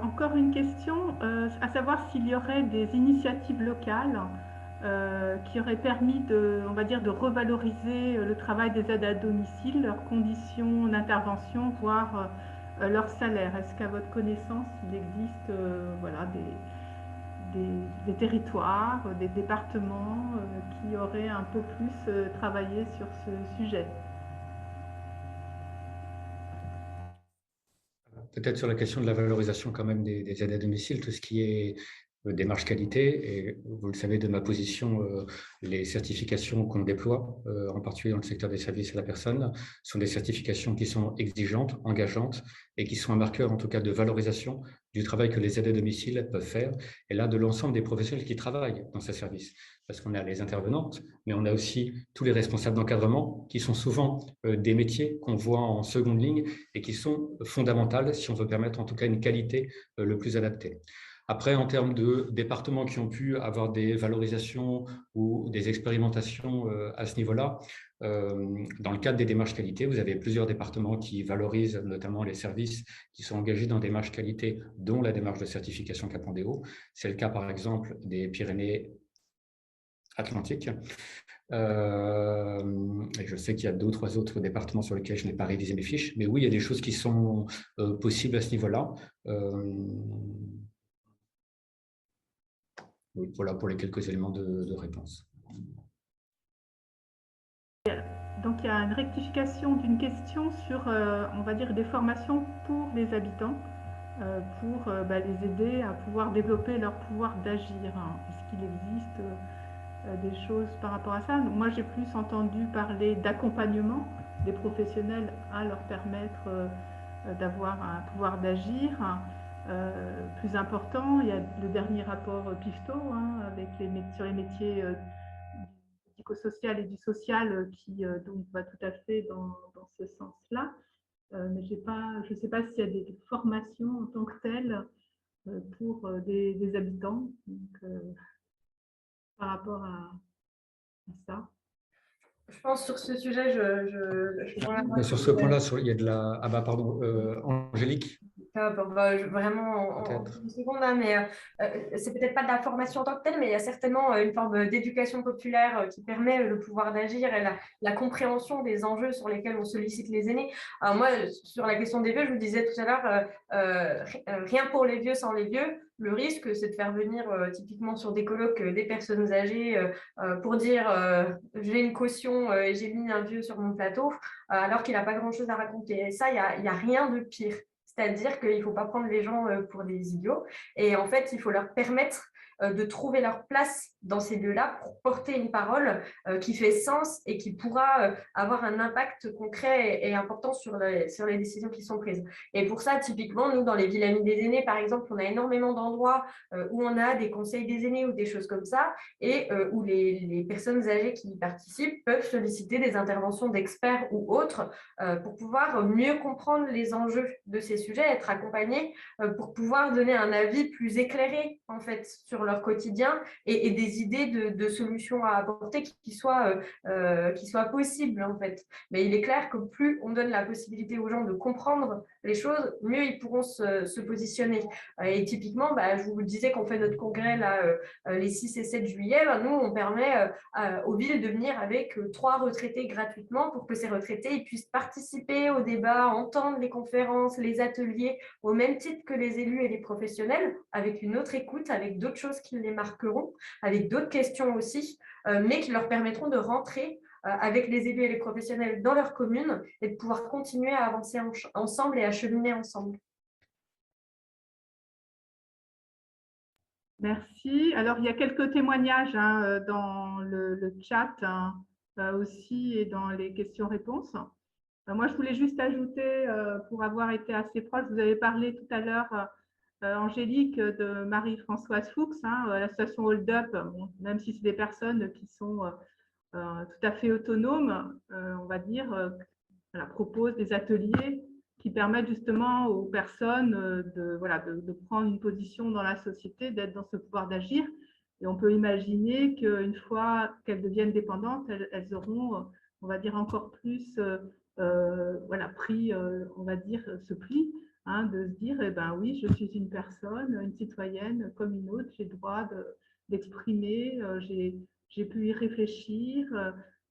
Encore une question, à savoir s'il y aurait des initiatives locales qui auraient permis on va dire, de revaloriser le travail des aides à domicile, leurs conditions d'intervention, voire leur salaire. Est-ce qu'à votre connaissance, il existe voilà, des territoires, des départements qui auraient un peu plus travaillé sur ce sujet? Peut-être sur la question de la valorisation quand même des aides à domicile, tout ce qui est démarche qualité, et vous le savez de ma position, les certifications qu'on déploie, en particulier dans le secteur des services à la personne, sont des certifications qui sont exigeantes, engageantes, et qui sont un marqueur en tout cas de valorisation du travail que les aides à domicile peuvent faire, et là de l'ensemble des professionnels qui travaillent dans ces services. Parce qu'on a les intervenantes, mais on a aussi tous les responsables d'encadrement qui sont souvent des métiers qu'on voit en seconde ligne et qui sont fondamentales si on veut permettre en tout cas une qualité le plus adaptée. Après, en termes de départements qui ont pu avoir des valorisations ou des expérimentations à ce niveau-là, dans le cadre des démarches qualité, vous avez plusieurs départements qui valorisent notamment les services qui sont engagés dans des démarches qualité, dont la démarche de certification Capandéo. C'est le cas, par exemple, des Pyrénées Atlantiques. Et je sais qu'il y a 2 ou 3 autres départements sur lesquels je n'ai pas révisé mes fiches, mais oui, il y a des choses qui sont possibles à ce niveau-là. Oui, voilà pour les quelques éléments de réponse. Donc, il y a une rectification d'une question sur, on va dire, des formations pour les habitants, pour les aider à pouvoir développer leur pouvoir d'agir. Est-ce qu'il existe des choses par rapport à ça? Moi, j'ai plus entendu parler d'accompagnement des professionnels à leur permettre d'avoir un pouvoir d'agir plus important. Il y a le dernier rapport PIFTO avec sur les métiers du psychosocial et du social qui donc va tout à fait dans ce sens-là. mais je ne sais pas s'il y a des formations en tant que telles pour des habitants. Donc, par rapport à ça. Je pense sur ce sujet, Sur ce point-là, il y a de la… Ah bah pardon, Angélique. Vraiment en une seconde, hein, mais c'est peut-être pas de la formation en tant que telle, mais il y a certainement une forme d'éducation populaire qui permet le pouvoir d'agir et la compréhension des enjeux sur lesquels on sollicite les aînés. Alors moi, sur la question des vieux, je vous disais tout à l'heure, rien pour les vieux sans les vieux. Le risque, c'est de faire venir typiquement sur des colloques des personnes âgées pour dire j'ai une caution et j'ai mis un vieux sur mon plateau, alors qu'il n'a pas grand-chose à raconter. Et ça, il n'y a rien de pire. C'est-à-dire qu'il ne faut pas prendre les gens pour des idiots. Et en fait, il faut leur permettre de trouver leur place dans ces lieux-là pour porter une parole qui fait sens et qui pourra avoir un impact concret et important sur les décisions qui sont prises. Et pour ça, typiquement, nous, dans les villes amies des aînés, par exemple, on a énormément d'endroits où on a des conseils des aînés ou des choses comme ça, et où les personnes âgées qui y participent peuvent solliciter des interventions d'experts ou autres pour pouvoir mieux comprendre les enjeux de ces sujets, être accompagnés pour pouvoir donner un avis plus éclairé en fait sur leur quotidien et des idées de solutions à apporter qui soient possibles en fait. Mais il est clair que plus on donne la possibilité aux gens de comprendre les choses, mieux ils pourront se positionner. Et typiquement, je vous disais qu'on fait notre congrès là, les 6 et 7 juillet, nous on permet aux villes de venir avec 3 retraités gratuitement pour que ces retraités ils puissent participer au débat, entendre les conférences, les ateliers, au même titre que les élus et les professionnels, avec une autre écoute, avec d'autres choses qui les marqueront, avec d'autres questions aussi, mais qui leur permettront de rentrer avec les élus et les professionnels dans leur commune et de pouvoir continuer à avancer ensemble et à cheminer ensemble. Merci. Alors, il y a quelques témoignages dans le chat aussi et dans les questions-réponses. Moi, je voulais juste ajouter, pour avoir été assez proche, vous avez parlé tout à l'heure, Angélique, de Marie-Françoise Fuchs, l'association Hold Up, même si c'est des personnes qui sont tout à fait autonomes, on va dire, propose des ateliers qui permettent justement aux personnes de prendre une position dans la société, d'être dans ce pouvoir d'agir. Et on peut imaginer qu'une fois qu'elles deviennent dépendantes, elles auront, on va dire, encore plus pris, on va dire, ce pli, de se dire, eh ben oui, je suis une personne, une citoyenne comme une autre, j'ai le droit d'exprimer, j'ai pu y réfléchir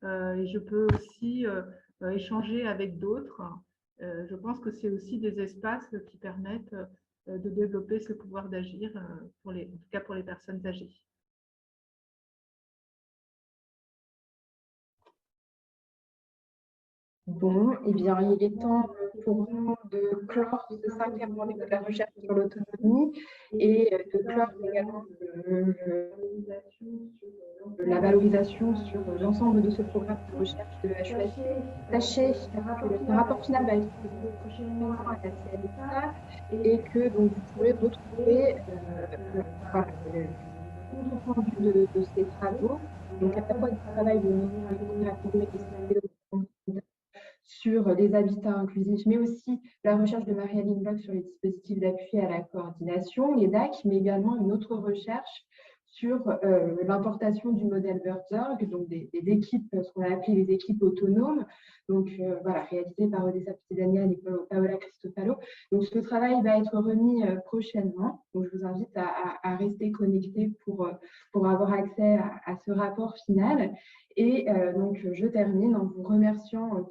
et je peux aussi échanger avec d'autres. Je pense que c'est aussi des espaces qui permettent de développer ce pouvoir d'agir, en tout cas pour les personnes âgées. Bon, eh bien, il est temps pour nous de clore ce 5e rendez-vous de la recherche sur l'autonomie et de clore également la valorisation sur l'ensemble de ce programme de recherche de HESP. Sachez que le rapport final va être présenté prochainement à la CNSA et que donc, vous pourrez retrouver le compte rendu de ces travaux, donc à la fois du travail de sur les habitats inclusifs, mais aussi la recherche de Marie-Aline Bloch sur les dispositifs d'appui à la coordination, les DAC, mais également une autre recherche sur l'importation du modèle Burzorg, donc des équipes, ce qu'on a appelé les équipes autonomes, donc réalisées par Odessa Ptidanian et Paola Cristofalo. Donc ce travail va être remis prochainement, donc je vous invite à rester connectés pour avoir accès à ce rapport final. Et donc, je termine en vous remerciant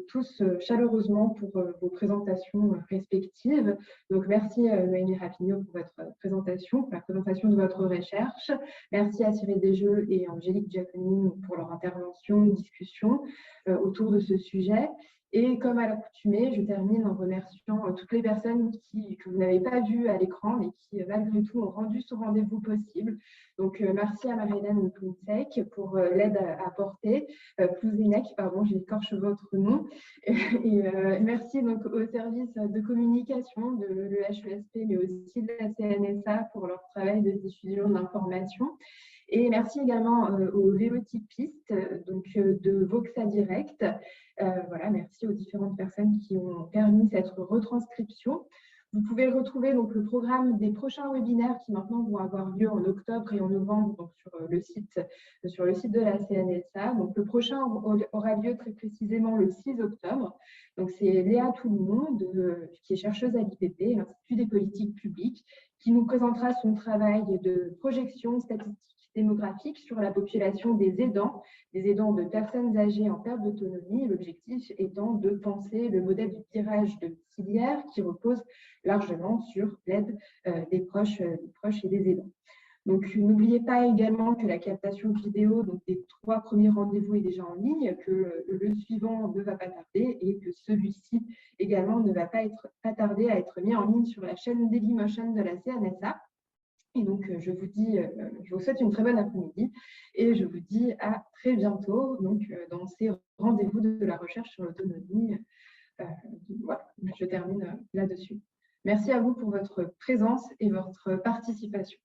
tous chaleureusement pour vos présentations respectives. Donc, merci Noémie Rapinot pour votre présentation, pour la présentation de votre recherche. Merci à Cyril Desjeux et Angélique Giacomini pour leur intervention, discussion autour de ce sujet. Et comme à l'accoutumée, je termine en remerciant toutes les personnes que vous n'avez pas vues à l'écran, mais qui, malgré tout, ont rendu ce rendez-vous possible. Donc, merci à Marie-Hélène Plounsek pour l'aide apportée. Plouzinek, pardon, j'écorche votre nom. Et merci donc au service de communication de l'EHESP, mais aussi de la CNSA pour leur travail de diffusion d'informations. Et merci également aux vélotypistes de Voxa Direct. Voilà, merci aux différentes personnes qui ont permis cette retranscription. Vous pouvez retrouver donc le programme des prochains webinaires qui maintenant vont avoir lieu en octobre et en novembre donc sur le site de la CNSA. Donc le prochain aura lieu très précisément le 6 octobre. Donc c'est Léa Toulmont, qui est chercheuse à l'IPP, l'Institut des politiques publiques, qui nous présentera son travail de projection statistique démographique sur la population des aidants de personnes âgées en perte d'autonomie, l'objectif étant de penser le modèle du virage de filière qui repose largement sur l'aide des proches et des aidants. Donc, n'oubliez pas également que la captation vidéo des 3 premiers rendez-vous est déjà en ligne, que le suivant ne va pas tarder et que celui-ci également ne va pas tarder à être mis en ligne sur la chaîne Dailymotion de la CNSA. Et donc, je vous souhaite une très bonne après-midi et je vous dis à très bientôt dans ces rendez-vous de la recherche sur l'autonomie. Voilà, je termine là-dessus. Merci à vous pour votre présence et votre participation.